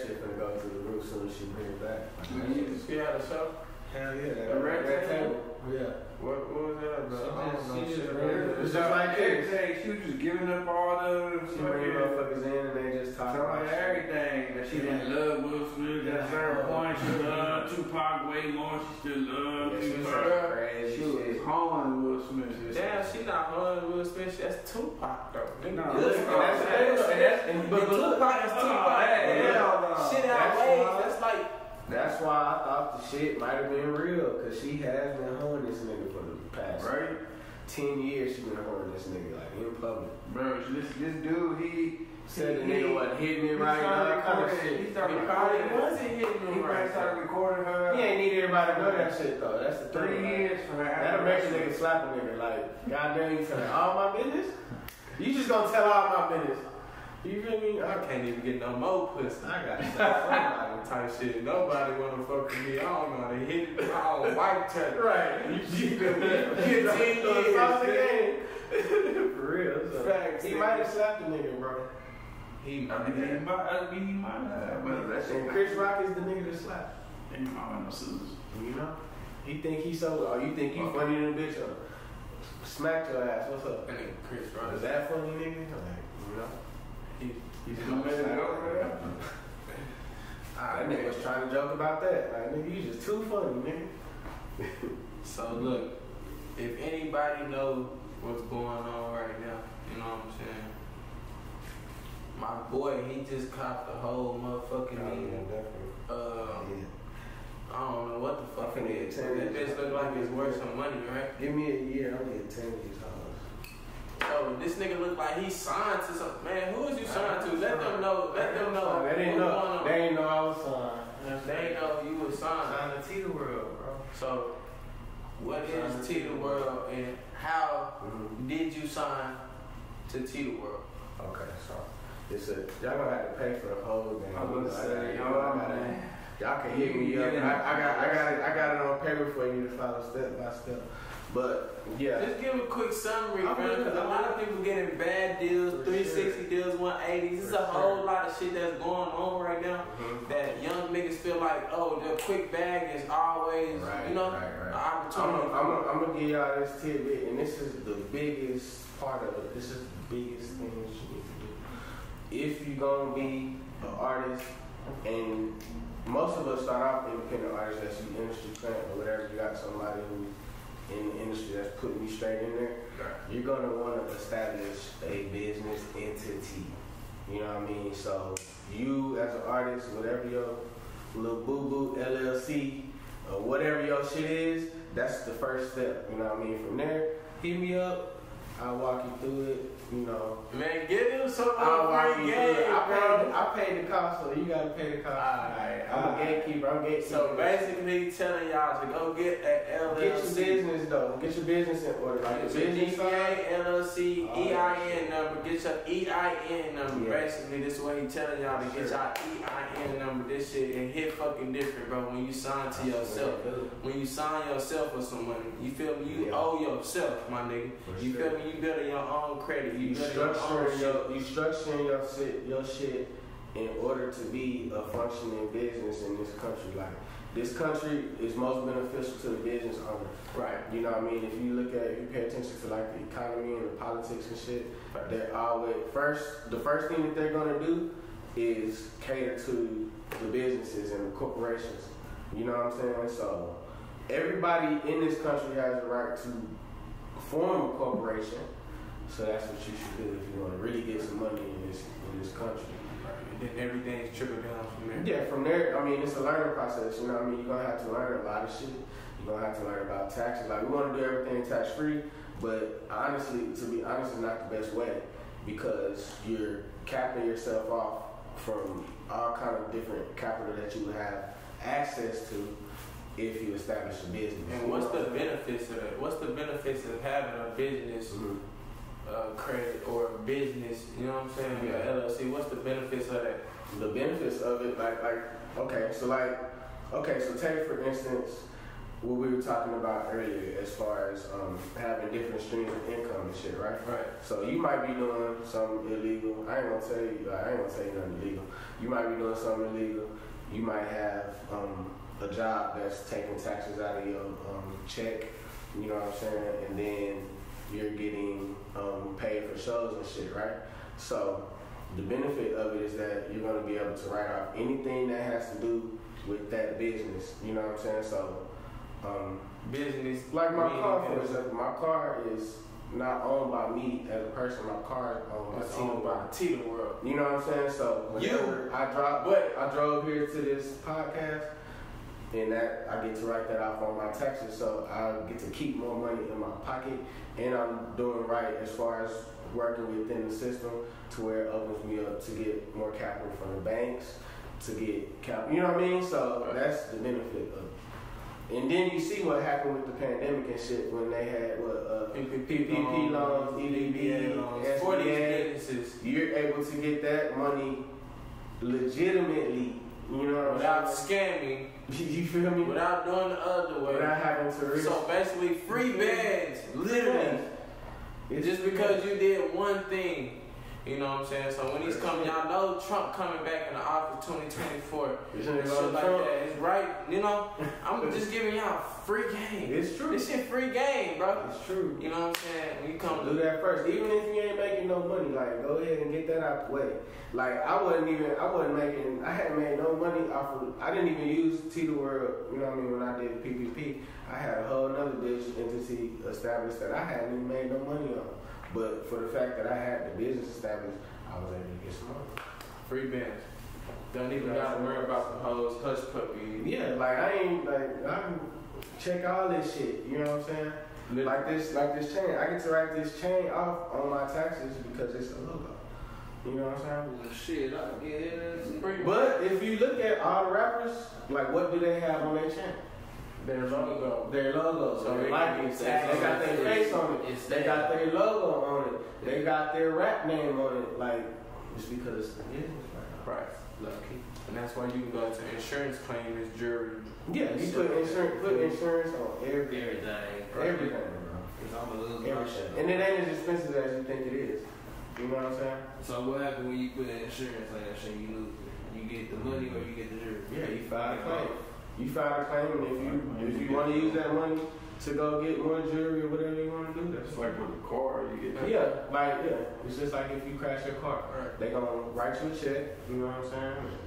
[SPEAKER 4] shit finna go to the roof soon as she bring it back.
[SPEAKER 3] You see how the show?
[SPEAKER 4] Hell yeah,
[SPEAKER 3] the red table.
[SPEAKER 4] Yeah.
[SPEAKER 3] What was that about?
[SPEAKER 4] She just like
[SPEAKER 2] everything. She was just giving up all the.
[SPEAKER 4] She bring motherfuckers in and they just talk about
[SPEAKER 2] everything. That she didn't love Will Smith. At a certain point, she loved Tupac way more. She still loved Tupac.
[SPEAKER 4] She was
[SPEAKER 2] hoeing Will Smith.
[SPEAKER 3] Damn, she not hoeing Will Smith. That's Tupac though.
[SPEAKER 4] But
[SPEAKER 3] Tupac is Tupac. Shit out ways. That's like.
[SPEAKER 4] That's why I thought the shit might have been real, cause she has been hoeing this nigga for the past 10 years. She been hoeing this nigga like in public.
[SPEAKER 2] Bro, this dude, he
[SPEAKER 4] said the nigga wasn't hitting it right now. Kind of shit.
[SPEAKER 3] He wasn't hitting it right.
[SPEAKER 2] He started recording her.
[SPEAKER 4] He ain't need everybody to know that shit though. That's the
[SPEAKER 2] 3 years for her.
[SPEAKER 4] That'll make a nigga slap a nigga like, goddamn, you telling all my business? You just gonna tell all my business? You feel me?
[SPEAKER 3] I can't even get no more pussy.
[SPEAKER 4] I got somebody
[SPEAKER 3] type shit. Nobody wanna fuck with me. I don't know how to hit it. I don't white touch.
[SPEAKER 4] Right. You feel me? 10 years. For real. So. Facts. He might have slapped a nigga, bro.
[SPEAKER 2] He might have.
[SPEAKER 4] And Chris Rock is the nigga to slap.
[SPEAKER 2] He might have no scissors.
[SPEAKER 4] You know? He think he so, or you think he funny than a bitch, or smacked your ass. What's up?
[SPEAKER 3] And then Chris Rock.
[SPEAKER 4] Is that funny, nigga? Like, you know?
[SPEAKER 2] He's gonna make it go,
[SPEAKER 4] that nigga was trying to joke about that. Like, nigga, you just too funny, nigga.
[SPEAKER 3] So look, if anybody knows what's going on right now, you know what I'm saying? My boy, he just copped the whole motherfucking I don't know what the fuck it is. That bitch look like it's worth some money, right?
[SPEAKER 4] Give me a year, I'm getting 10 of these dollars.
[SPEAKER 3] So this nigga look like he signed to something. Man, who is you signed to? Let them know. Let them know.
[SPEAKER 4] They didn't know. They didn't know I was signed.
[SPEAKER 3] They didn't know you was signed.
[SPEAKER 5] Signed to Teeta World, bro.
[SPEAKER 3] So what is Teeta World and how did you sign to Teeta World?
[SPEAKER 4] Okay, so it's y'all gonna have to pay for the whole thing.
[SPEAKER 5] I'm gonna say,
[SPEAKER 4] y'all can hit me up. I got it on paper for you to follow step by step. But yeah,
[SPEAKER 3] just give a quick summary, bro. Because a lot of people getting bad deals, 360 deals, 180s. There's a whole lot of shit that's going on right now that young niggas feel like, oh, the quick bag is always, you know, an opportunity.
[SPEAKER 4] I'm gonna give y'all this tidbit, and this is the biggest part of it. This is the biggest thing that you need to do. If you're gonna be an artist, and most of us start off independent artists, that's you industry plant or whatever, you got somebody who in the industry that's putting you straight in there, you're gonna want to establish a business entity. You know what I mean? So you as an artist, whatever your little boo-boo LLC or whatever your shit is, that's the first step. You know what I mean? From there, hit me up. I'll walk you through it, you know.
[SPEAKER 3] Man, get him some
[SPEAKER 4] I'll walk you
[SPEAKER 3] free
[SPEAKER 4] through it.
[SPEAKER 3] game,
[SPEAKER 4] I paid the cost, so you gotta pay the cost. I'm a gatekeeper.
[SPEAKER 3] So basically telling y'all to go get that LLC.
[SPEAKER 4] Get your business though. Get your business in order. Like
[SPEAKER 3] get your DBA, LLC, EIN number. Get your EIN number.
[SPEAKER 4] Yeah.
[SPEAKER 3] Basically, this is what he telling y'all to get y'all EIN number. This shit and hit fucking different, bro. When you sign to yourself, when you sign yourself with someone, you feel me? You owe yourself, my nigga. You feel me? You building your own credit. You
[SPEAKER 4] structuring your shit in order to be a functioning business in this country. Like, this country is most beneficial to the business owner.
[SPEAKER 3] Right.
[SPEAKER 4] You know what I mean? If you pay attention to like the economy and the politics and shit, they're always the first thing that they're gonna do is cater to the businesses and the corporations. You know what I'm saying? So everybody in this country has a right to form a corporation. So that's what you should do if you want to really get some money in this country.
[SPEAKER 3] And then everything's trickled down from there.
[SPEAKER 4] Yeah, from there, I mean, it's a learning process, you know what I mean? You're going to have to learn a lot of shit. You're going to have to learn about taxes. Like, we want to do everything tax-free, but honestly, to be honest, it's not the best way because you're capping yourself off from all kind of different capital that you would have access to if you establish a business.
[SPEAKER 3] And what's the benefits of that? What's the benefits of having a business credit or a business, you know what I'm saying? Yeah. LLC, what's the benefits of that?
[SPEAKER 4] The benefits of it, so take for instance what we were talking about earlier as far as having different streams of income and shit, right?
[SPEAKER 3] Right.
[SPEAKER 4] So you might be doing something illegal. I ain't gonna tell you nothing illegal. You might be doing something illegal. You might have a job that's taking taxes out of your check, you know what I'm saying? And then you're getting paid for shows and shit, right? So the benefit of it is that you're going to be able to write off anything that has to do with that business, you know what I'm saying? So
[SPEAKER 3] business,
[SPEAKER 4] like my car, for example, my car is not owned by me as a person. My car is owned by
[SPEAKER 3] Teeta World.
[SPEAKER 4] You know what I'm saying? So whenever I drove here to this podcast, and that I get to write that off on my taxes, so I get to keep more money in my pocket, and I'm doing right as far as working within the system to where it opens me up to get more capital from the banks, to get capital, you know what I mean? So that's the benefit of it. And then you see what happened with the pandemic and shit when they had PPP loans, EBB loans,
[SPEAKER 3] for these businesses.
[SPEAKER 4] You're able to get that money legitimately. You know what
[SPEAKER 3] without
[SPEAKER 4] I'm saying?
[SPEAKER 3] scamming.
[SPEAKER 4] You feel me?
[SPEAKER 3] Without doing the other way.
[SPEAKER 4] Without having to risk.
[SPEAKER 3] So basically free bags, literally. Just because you did one thing. You know what I'm saying? So when he's coming, y'all know Trump coming back in the office 2024. And shit like that. It's right, you know? I'm just giving y'all free game.
[SPEAKER 4] It's true.
[SPEAKER 3] This shit free game, bro.
[SPEAKER 4] It's true.
[SPEAKER 3] You know what I'm saying? When you come
[SPEAKER 4] Do that first. Even if you ain't making no money, like, go ahead and get that out the way. Like, I hadn't made no money off of, I didn't even use Teeta World, you know what I mean, when I did PPP. I had a whole nother business entity established that I hadn't even made no money on. But for the fact that I had the business established, I was able to get some money.
[SPEAKER 3] free bands. Don't even gotta worry about the hoes, hush puppy.
[SPEAKER 4] Yeah, like, I can check all this shit, you know what I'm saying? Like this chain. I get to write this chain off on my taxes because it's a logo. You know what I'm saying?
[SPEAKER 5] Shit, I get it.
[SPEAKER 4] But if you look at all the rappers, like, what do they have on their chain?
[SPEAKER 3] Their logo.
[SPEAKER 4] Their logo. So they like it. They got their face on it. They got their logo on it. They got their rap name on it. Like, it's because it's the business right now.
[SPEAKER 3] Right. Lucky. And that's why you can go to insurance claim as jury.
[SPEAKER 4] Yeah, you put insurance on everything.
[SPEAKER 5] Everything, bro.
[SPEAKER 4] Everything, bro.
[SPEAKER 5] Cause I'm a little
[SPEAKER 4] Everything. And it ain't as expensive as you think it is. You know what I'm saying?
[SPEAKER 5] So what happens when you put in insurance like that shit? You lose it. You get the money or you get the jury?
[SPEAKER 4] Yeah, you file a claim. You file a claim, and if you want to use that money to go get more jury or whatever you want to do, that's
[SPEAKER 2] It's like with a car, you get
[SPEAKER 4] It's just like if you crash your car.
[SPEAKER 3] Right.
[SPEAKER 4] They gonna write you a check. You know what I'm saying?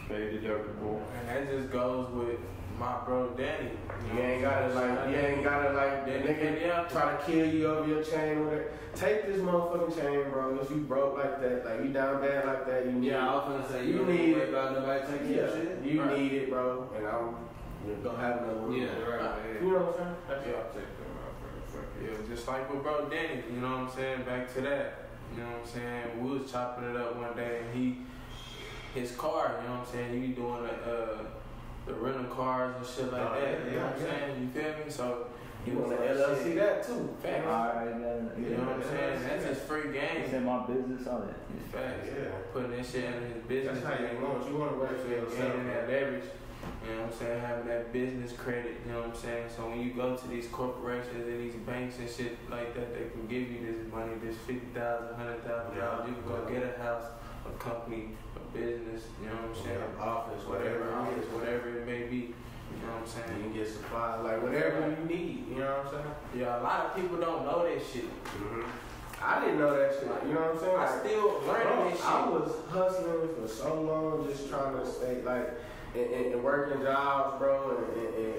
[SPEAKER 2] pay deductible.
[SPEAKER 3] And that just goes with my bro Danny.
[SPEAKER 4] You ain't gotta the nigga try to kill you over your chain with it. Take this motherfucking chain, bro. If you broke like that, like you down bad like that, you need
[SPEAKER 5] I was gonna say
[SPEAKER 4] you need
[SPEAKER 5] it about nobody taking your shit.
[SPEAKER 4] You need it, bro. And I'm gonna have another one.
[SPEAKER 5] Yeah, right.
[SPEAKER 4] You know what I'm saying? That's
[SPEAKER 3] Yeah.
[SPEAKER 4] what I'll take them out.
[SPEAKER 3] Yeah, just like with bro Danny, you know what I'm saying? Back to that. You know what I'm saying? We was chopping it up one day and his car, you know what I'm saying? He be doing the rental cars and shit like that. You know what I'm saying? You feel me? So
[SPEAKER 4] You want to LLC that too?
[SPEAKER 3] Facts.
[SPEAKER 6] Alright,
[SPEAKER 3] You know what I'm saying? That's just free game.
[SPEAKER 6] It's in my business on it.
[SPEAKER 3] Facts.
[SPEAKER 4] Yeah.
[SPEAKER 3] Putting that shit in his business.
[SPEAKER 4] That's how you want. You want to work for yourself.
[SPEAKER 3] Gaining that leverage. You know what I'm saying? Having that business credit. You know what I'm saying? So when you go to these corporations and these banks and shit like that, they can give you this money, this $50,000, $100,000. You can go get a house, a company, a business. You know what I'm saying?
[SPEAKER 4] Office,
[SPEAKER 3] whatever it may be. You know what I'm saying?
[SPEAKER 4] You can get supplies, like whatever you need. You know what I'm saying?
[SPEAKER 3] Yeah, a lot of people don't know that shit.
[SPEAKER 4] I didn't know that shit. You know what I'm saying?
[SPEAKER 3] I still learning this shit.
[SPEAKER 4] I was hustling for so long, just trying to stay like and working jobs, bro,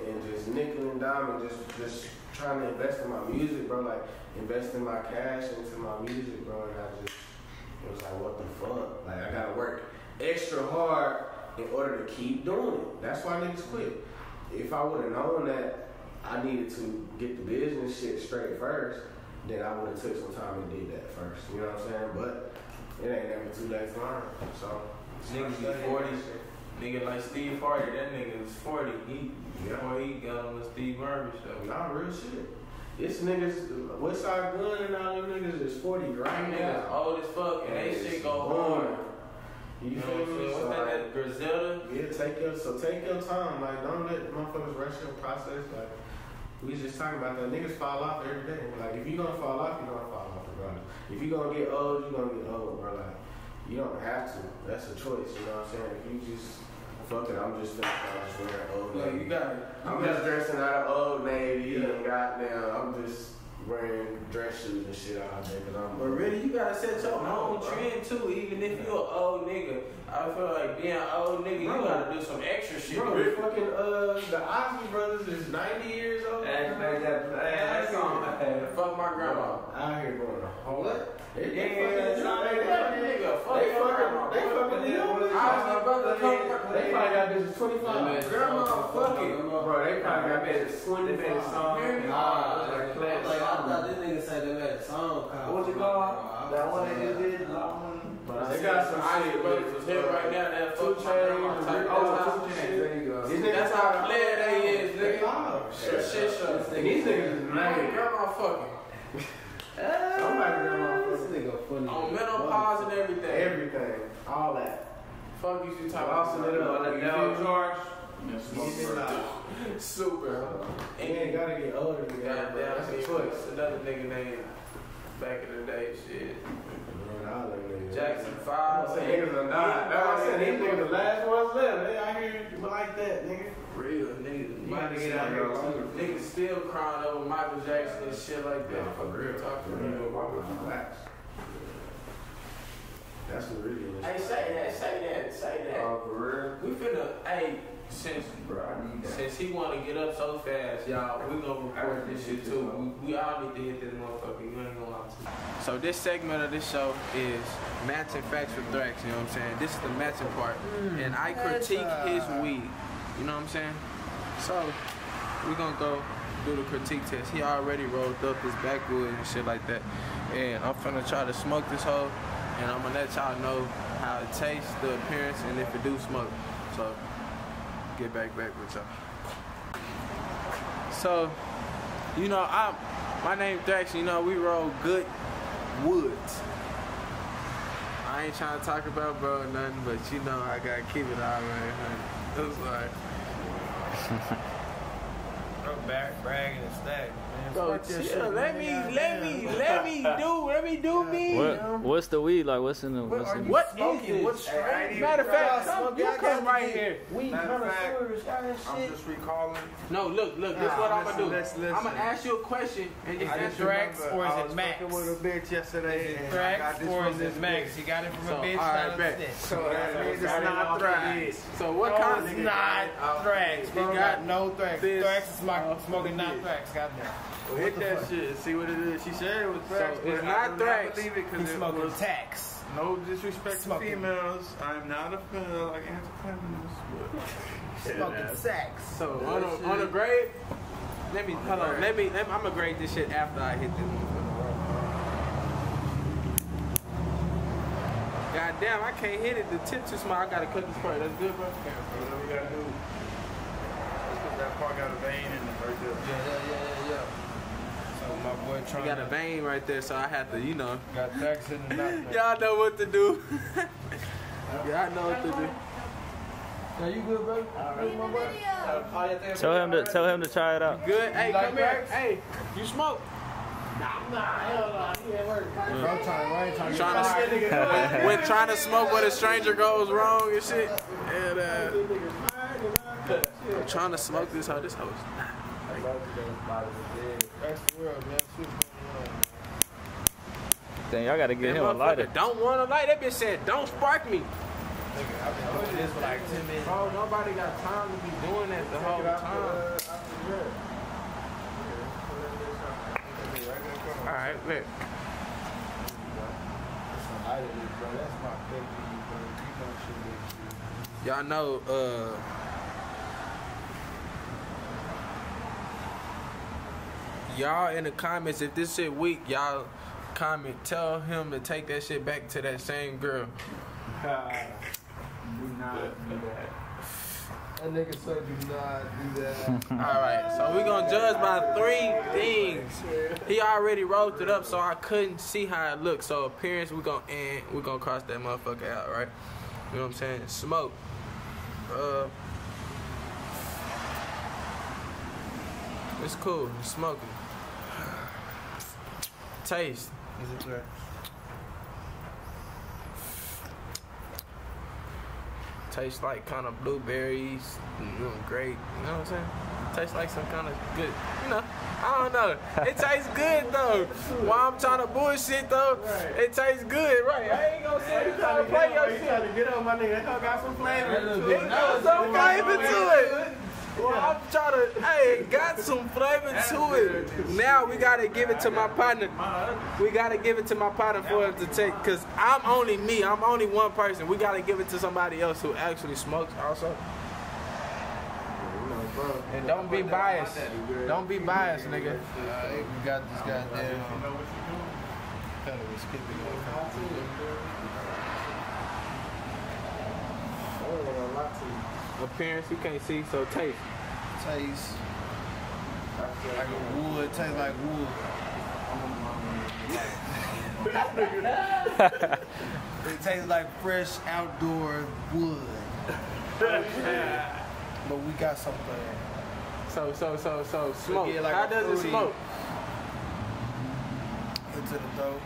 [SPEAKER 4] and just nickel and dime, and just trying to invest in my music, bro. Like investing my cash into my music, bro. And it was like, what the fuck? Like I gotta work extra hard in order to keep doing it. That's why niggas quit. If I would have known that I needed to get the business shit straight first, then I would have took some time and did that first. You know what I'm saying? But it ain't never too late to learn. So
[SPEAKER 3] niggas be 40. Nigga like Steve Harvey, that nigga was 40. Before he got on the Steve Harvey show.
[SPEAKER 4] Nah, real shit. This niggas, Westside Gun and all them niggas is 40 right now.
[SPEAKER 3] Niggas old as fuck and they shit go hard.
[SPEAKER 4] You
[SPEAKER 3] know
[SPEAKER 4] feel
[SPEAKER 3] what I'm
[SPEAKER 4] me?
[SPEAKER 3] saying?
[SPEAKER 4] So,
[SPEAKER 3] What's that Griselda?
[SPEAKER 4] Yeah, take your time. Like, don't let motherfuckers rush your process. Like, we was just talking about that. Niggas fall off every day. Like, if you gonna fall off, you gonna fall off regardless. If you gonna get old, you gonna get old, bro. Like, you don't have to. That's a choice, you know what I'm saying? If you just, fuck it, I'm just wearing Old Navy.
[SPEAKER 3] Like, you got it.
[SPEAKER 4] I'm just dressing out of Old Navy and goddamn, I'm just wearing dress shoes and shit all day.
[SPEAKER 3] But really, you gotta set your own trend too. Even if you're an old nigga, I feel like being an old nigga, you gotta do some extra shit.
[SPEAKER 4] Bro, fucking the Osby brothers is 90 years old.
[SPEAKER 3] That song. Fuck my grandma.
[SPEAKER 4] Out here going to what? They
[SPEAKER 3] fucking
[SPEAKER 4] Osby brothers they probably got bitches 25.
[SPEAKER 3] Grandma, fuck it.
[SPEAKER 4] Bro, they probably got bitches 20 songs.
[SPEAKER 5] I thought this nigga said they made a song called.
[SPEAKER 6] What's it called? That one they just did?
[SPEAKER 4] They got some shit
[SPEAKER 3] with him right now. That 2 Chainz.
[SPEAKER 4] There you go.
[SPEAKER 3] That's how clear they is, nigga.
[SPEAKER 4] Shit show.
[SPEAKER 3] These niggas is mad. Grandma fucking.
[SPEAKER 4] Somebody grandma
[SPEAKER 5] This nigga funny.
[SPEAKER 3] On menopause and everything.
[SPEAKER 4] Everything. All that.
[SPEAKER 3] Fuck you should talk
[SPEAKER 4] Lost
[SPEAKER 3] about
[SPEAKER 4] it up.
[SPEAKER 3] that.
[SPEAKER 4] You feel charge?
[SPEAKER 3] Super.
[SPEAKER 4] You ain't gotta get older.
[SPEAKER 3] Goddamn,
[SPEAKER 4] That's a choice.
[SPEAKER 3] Another nigga name back in the day, shit.
[SPEAKER 4] Man, all them niggas.
[SPEAKER 3] Jackson 5.
[SPEAKER 4] I said niggas done died. I said these niggas the last ones left. They out here like that, nigga.
[SPEAKER 3] Real niggas. about to get out here too. Niggas still crying over Michael Jackson and shit like that. For real. Talk to me.
[SPEAKER 4] That's what really is.
[SPEAKER 3] Hey, say that.
[SPEAKER 4] Oh, for real?
[SPEAKER 3] We finna, hey, since he wanna get up so fast, y'all, we gonna record this shit too. We all need to hit this motherfucker. You ain't gonna lie to me. So this segment of this show is matching facts with Thraxx, you know what I'm saying? This is the matching part. And I critique his weed. You know what I'm saying? So, we gonna go do the critique test. He already rolled up his backwood and shit like that. And I'm finna try to smoke this hoe. And I'm gonna let y'all know how it tastes, the appearance, and if it do smoke. So, get back with y'all. So, you know, my name Thraxx, you know, we roll good woods. I ain't trying to talk about bro nothing, but you know I gotta keep it all right. It was like
[SPEAKER 5] bragging and stack, man.
[SPEAKER 3] Bro, chill. Let me do me.
[SPEAKER 6] What's the weed like? What's in the?
[SPEAKER 3] What is this?
[SPEAKER 5] What strain?
[SPEAKER 3] Matter of fact, you come right here.
[SPEAKER 5] Weed connoisseurs,
[SPEAKER 2] I'm just recalling.
[SPEAKER 3] No, look. This is what I'm gonna do. I'm gonna ask you a question and just
[SPEAKER 5] Is it
[SPEAKER 3] answer.
[SPEAKER 5] Thraxx or is it Max?
[SPEAKER 2] With a bitch yesterday.
[SPEAKER 5] Is it Thraxx or is it Max? He got it from a bitch.
[SPEAKER 3] Alright, bet.
[SPEAKER 2] So that means it's not Thraxx.
[SPEAKER 3] So what kind
[SPEAKER 5] It's
[SPEAKER 3] of
[SPEAKER 5] not Thraxx. Bro, got no Thraxx.
[SPEAKER 3] this-
[SPEAKER 5] Thraxx is smoking not Thraxx. Goddamn.
[SPEAKER 2] Well, hit that shit and see what it is. She said it was Thraxx,
[SPEAKER 3] So
[SPEAKER 2] but
[SPEAKER 3] it's
[SPEAKER 2] I
[SPEAKER 3] not
[SPEAKER 2] do not
[SPEAKER 3] Thraxx.
[SPEAKER 2] believe it
[SPEAKER 5] He's
[SPEAKER 2] because it
[SPEAKER 5] smoking
[SPEAKER 2] was
[SPEAKER 5] tax.
[SPEAKER 2] no disrespect to
[SPEAKER 5] Smoking.
[SPEAKER 2] females. I'm not a female like anti-feminist, but
[SPEAKER 5] Smoking sex.
[SPEAKER 3] So on a grade, let me hold on. Let me. I'm gonna grade this shit after I hit this motherfucker. God damn, I can't hit it. The tip too small. I gotta cut this part. That's good, bro.
[SPEAKER 2] whatever we gotta do. Because that part got a vein in it right there.
[SPEAKER 5] Yeah. So my boy
[SPEAKER 3] We
[SPEAKER 5] trying
[SPEAKER 3] got a vein right there, so I have to, you know.
[SPEAKER 5] got Thraxx in the nut.
[SPEAKER 3] Y'all know what to do. Y'all know what to do.
[SPEAKER 5] Are you good, bro?
[SPEAKER 6] Tell him to try it out.
[SPEAKER 3] Good. Hey,
[SPEAKER 5] like
[SPEAKER 3] come here.
[SPEAKER 5] Thraxx?
[SPEAKER 3] Hey, you smoke? When trying to smoke when a stranger goes wrong and shit. And I'm trying to smoke this hoe. This hoe is not.
[SPEAKER 5] That's the world, man.
[SPEAKER 6] Dang, y'all gotta get him a lighter.
[SPEAKER 3] Don't want to light. That bitch said, don't spark me.
[SPEAKER 5] I've been doing this for like 10 minutes.
[SPEAKER 3] Bro, nobody got time to be doing that the whole time. Alright, look. Y'all know, y'all in the comments, if this shit weak, y'all comment, tell him to take that shit back to that same girl.
[SPEAKER 2] Do not do that.
[SPEAKER 5] That nigga said do not do that.
[SPEAKER 3] Alright, so we gonna judge by 3 things. He already wrote it up, so I couldn't see how it looked. So appearance, we gonna cross that motherfucker out, right? You know what I'm saying? Smoke. It's cool. It's smoking. Taste.
[SPEAKER 5] Is it Thraxx?
[SPEAKER 3] Tastes like kind of blueberries, grape, you know what I'm saying? Tastes like some kind of good, you know, I don't know. It tastes good though. While I'm trying to bullshit though, it tastes good, right? I ain't gonna say you trying to play your shit.
[SPEAKER 2] Trying to get on my nigga. That got some flavor.
[SPEAKER 3] It got some flavor to it. Well, I'm trying to, hey, it got some flavor to it. Now we gotta give it to my partner. We gotta give it to my partner for it to take, cause I'm only me. I'm only one person. We gotta give it to somebody else who actually smokes also. And don't be biased. Don't be biased, nigga.
[SPEAKER 5] We got this goddamn. Kind of skipping
[SPEAKER 3] Appearance, you can't see, so taste.
[SPEAKER 5] Tastes like wood. Tastes like wood. It tastes like fresh outdoor wood. But we got something.
[SPEAKER 3] So smoke.
[SPEAKER 5] Get like
[SPEAKER 3] How
[SPEAKER 5] a
[SPEAKER 3] does it
[SPEAKER 5] fruity-
[SPEAKER 3] smoke?
[SPEAKER 5] Into the throat.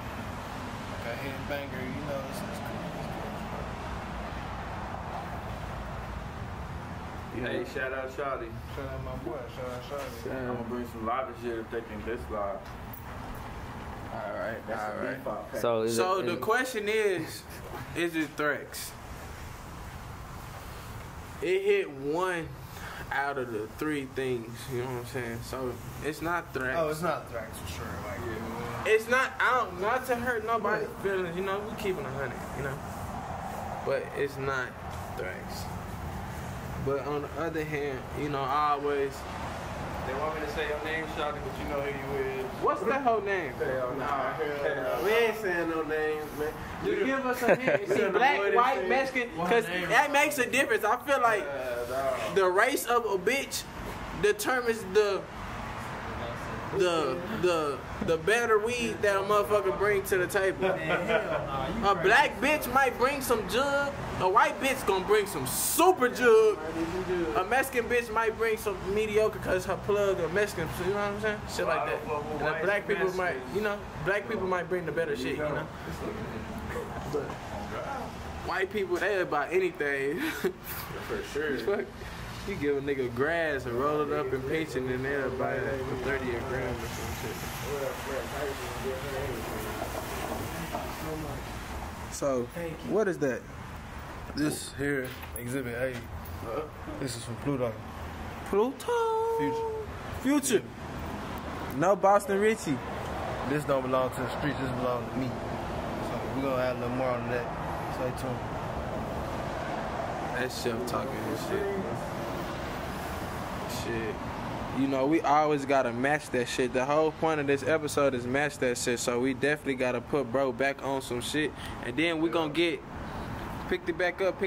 [SPEAKER 5] Got head banger, you know. It's cool.
[SPEAKER 7] Hey, shout out Shawty.
[SPEAKER 2] Shout out my boy. Shout out Shawty.
[SPEAKER 7] I'm gonna bring some live shit if they think this live.
[SPEAKER 4] Alright, that's the default pack.
[SPEAKER 3] So the question is it Thraxx? It hit one out of the three things, you know what I'm saying? So it's not Thraxx.
[SPEAKER 8] Oh, it's not Thraxx for sure. Like,
[SPEAKER 3] It's not, not to hurt nobody's feelings, you know, we keeping 100, you know? But it's not Thraxx. But on the other hand, you know, I always...
[SPEAKER 7] They want me to say your name, Shawty, but you know who you is.
[SPEAKER 3] What's that whole name?
[SPEAKER 7] Hell nah.
[SPEAKER 4] We ain't saying no names, man.
[SPEAKER 3] You give us a hint. See, black, white, Mexican, because that makes a difference. I feel like the race of a bitch determines the better weed that a motherfucker bring to the table. A black bitch might bring some jug. A white bitch gonna bring some super jug. A Mexican bitch might bring some mediocre because her plug or Mexican, you know what I'm saying? Shit like that. And the black people might, you know, black people might bring the better shit, you know? But white people, they about anything.
[SPEAKER 7] For sure.
[SPEAKER 3] You give a nigga grass and roll it up and pinch it and they'll buy it for 30 a gram or some shit. So, what is that?
[SPEAKER 8] this here, Exhibit A. This is from Pluto.
[SPEAKER 3] Pluto. Future. No Boston Richie.
[SPEAKER 8] This don't belong to the streets. This belongs to me. So we're gonna add a little more on that. Stay tuned.
[SPEAKER 3] That chef talking his shit. You know, we always gotta match that shit. The whole point of this episode is match that shit. So we definitely gotta put bro back on some shit. And then we gonna get picked it back up.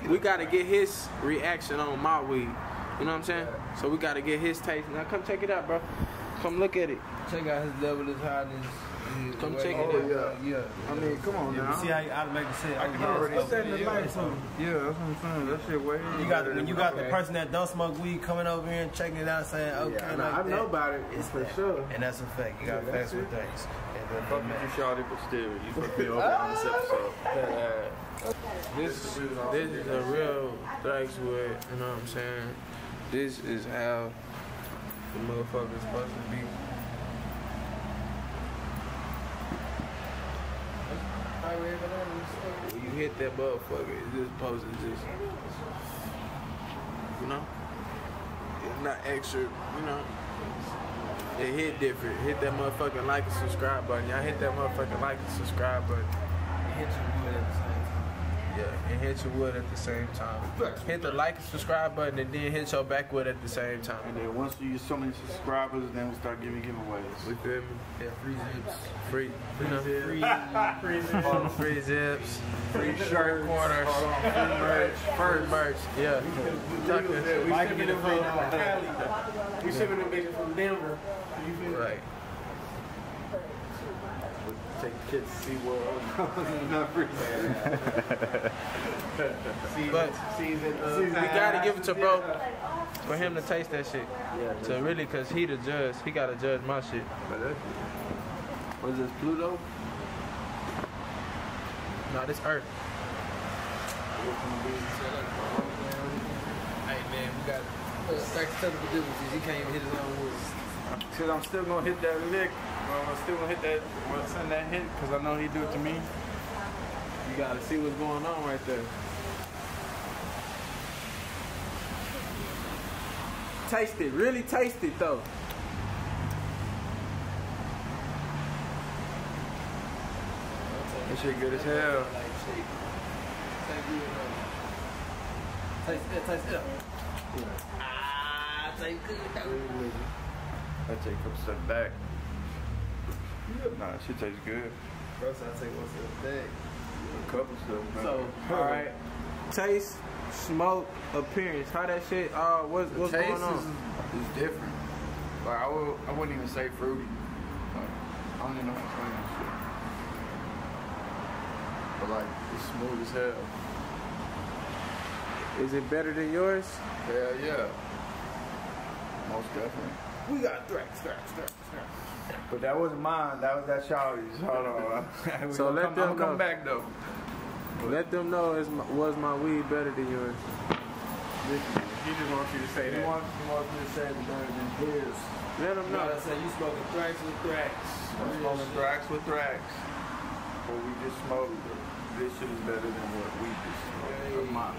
[SPEAKER 3] We gotta get his reaction on my weed. You know what I'm saying? So we gotta get his taste. Now come check it out, bro. Come look at it.
[SPEAKER 5] Check out his level, his highness.
[SPEAKER 3] Come check it out.
[SPEAKER 2] Yeah. I mean, come on now.
[SPEAKER 8] See how you automatically say it.
[SPEAKER 2] I can already set the light too. Yeah, that's what I'm saying. That shit way.
[SPEAKER 8] When you got the person that don't smoke weed coming over here and checking it out, saying, okay,
[SPEAKER 4] Yeah,
[SPEAKER 8] like
[SPEAKER 4] I know about it. It's for sure.
[SPEAKER 8] And that's a fact. You got facts with things.
[SPEAKER 7] Fuck with you, Shawty, but still, you put me over on this episode.
[SPEAKER 3] This is a real Thraxx wood, you know what I'm saying? This is how the motherfucker's supposed to be. When you hit that motherfucker, it's just supposed to just, you know? It's not extra, you know? It hit different. Hit that motherfucking like and subscribe button. Y'all hit that motherfucking like and subscribe button.
[SPEAKER 5] Hit your wood at the same time.
[SPEAKER 3] Yeah, and hit your wood at the same time. Hit the like and subscribe button and then hit your backwood at the same time.
[SPEAKER 2] And then once you get so many subscribers, then we start giving giveaways.
[SPEAKER 3] We feel me?
[SPEAKER 5] Yeah, free zips.
[SPEAKER 3] Free, you know, free zips,
[SPEAKER 2] Free shirt
[SPEAKER 3] corners, free merch, yeah.
[SPEAKER 4] We shipping them bitches from Denver. You feel me?
[SPEAKER 3] Right.
[SPEAKER 2] Take the kids to see world. Not free.
[SPEAKER 3] But we gotta give it to bro for him to taste that shit. So really, cause he the judge, he gotta judge my shit.
[SPEAKER 7] What is this, Pluto?
[SPEAKER 3] No, this Earth.
[SPEAKER 5] Hey man, we got Thraxx technical difficulties. He can't even hit his own wood.
[SPEAKER 2] Cause I'm still gonna hit that lick. I'm still gonna hit that. Send that hit. Cause I know he do it to me.
[SPEAKER 3] You gotta see what's going on right there. Taste it, really taste it though.
[SPEAKER 7] This shit good as hell.
[SPEAKER 5] Taste it up. Taste good though.
[SPEAKER 7] I take a couple steps back. Nah, that shit tastes good.
[SPEAKER 5] Bro, so I take one step back.
[SPEAKER 7] A couple steps back.
[SPEAKER 3] So, alright. Taste, smoke, appearance. How that shit, what's going on?
[SPEAKER 7] Is different. Like, I wouldn't even say fruity. Like, I don't even know if I'm saying this shit. But like, it's smooth as hell.
[SPEAKER 3] Is it better than yours?
[SPEAKER 7] Hell yeah. Most definitely.
[SPEAKER 5] We got Thraxx.
[SPEAKER 2] But that wasn't mine. That was that Shawty's. Hold on.
[SPEAKER 3] So let them
[SPEAKER 7] I'm come back though.
[SPEAKER 3] Let them know was my weed better than yours.
[SPEAKER 7] Listen, he just wants you to say that. He wants me to say it better than his.
[SPEAKER 3] Let him know.
[SPEAKER 5] I said you smoking Thraxx with Thraxx.
[SPEAKER 7] I'm smoking Thraxx with Thraxx. What we just smoked, this shit is better than what we just smoked.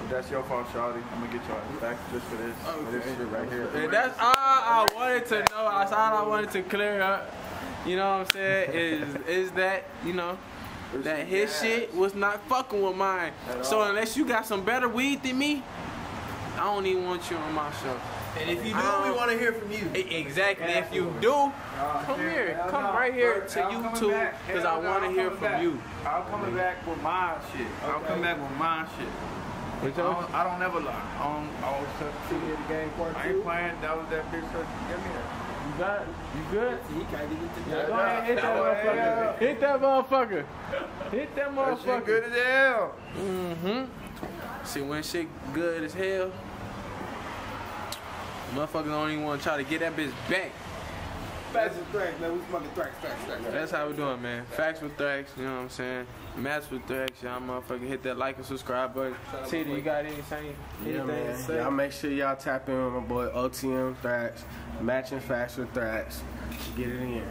[SPEAKER 7] But that's your fault, Shawty. I'm gonna get y'all back just for this. For this shit right here.
[SPEAKER 3] And that's all I wanted to know. That's all I wanted to clear up. You know what I'm saying? Is that, you know, that his shit was not fucking with mine. So unless you got some better weed than me, I don't even want you on my show.
[SPEAKER 5] And if you do, we want to hear from you.
[SPEAKER 3] Exactly. If you do, come here. Come right here to YouTube because I want to hear from you.
[SPEAKER 7] I'm coming back with my shit. I'll come back with my shit. I don't never lie. I always see the game part 2. I ain't playing. That was that bitch. Give me that.
[SPEAKER 3] You got it? You good?
[SPEAKER 5] He can't even get
[SPEAKER 3] Go ahead, hit that motherfucker. Hit that motherfucker. Hit that motherfucker.
[SPEAKER 7] That shit good as hell.
[SPEAKER 3] See, when shit good as hell, motherfuckers don't even want to try to get that bitch back.
[SPEAKER 5] Facts with Thraxx, man. We smoking Thraxx.
[SPEAKER 3] That's how we doing, man. Facts with Thraxx, you know what I'm saying? Match with Thraxx, y'all motherfucker. Hit that like and subscribe button. Teeta, you got anything to say?
[SPEAKER 4] Y'all make sure y'all tap in with my boy OTM Thraxx. Matching facts with Thraxx. Get it in.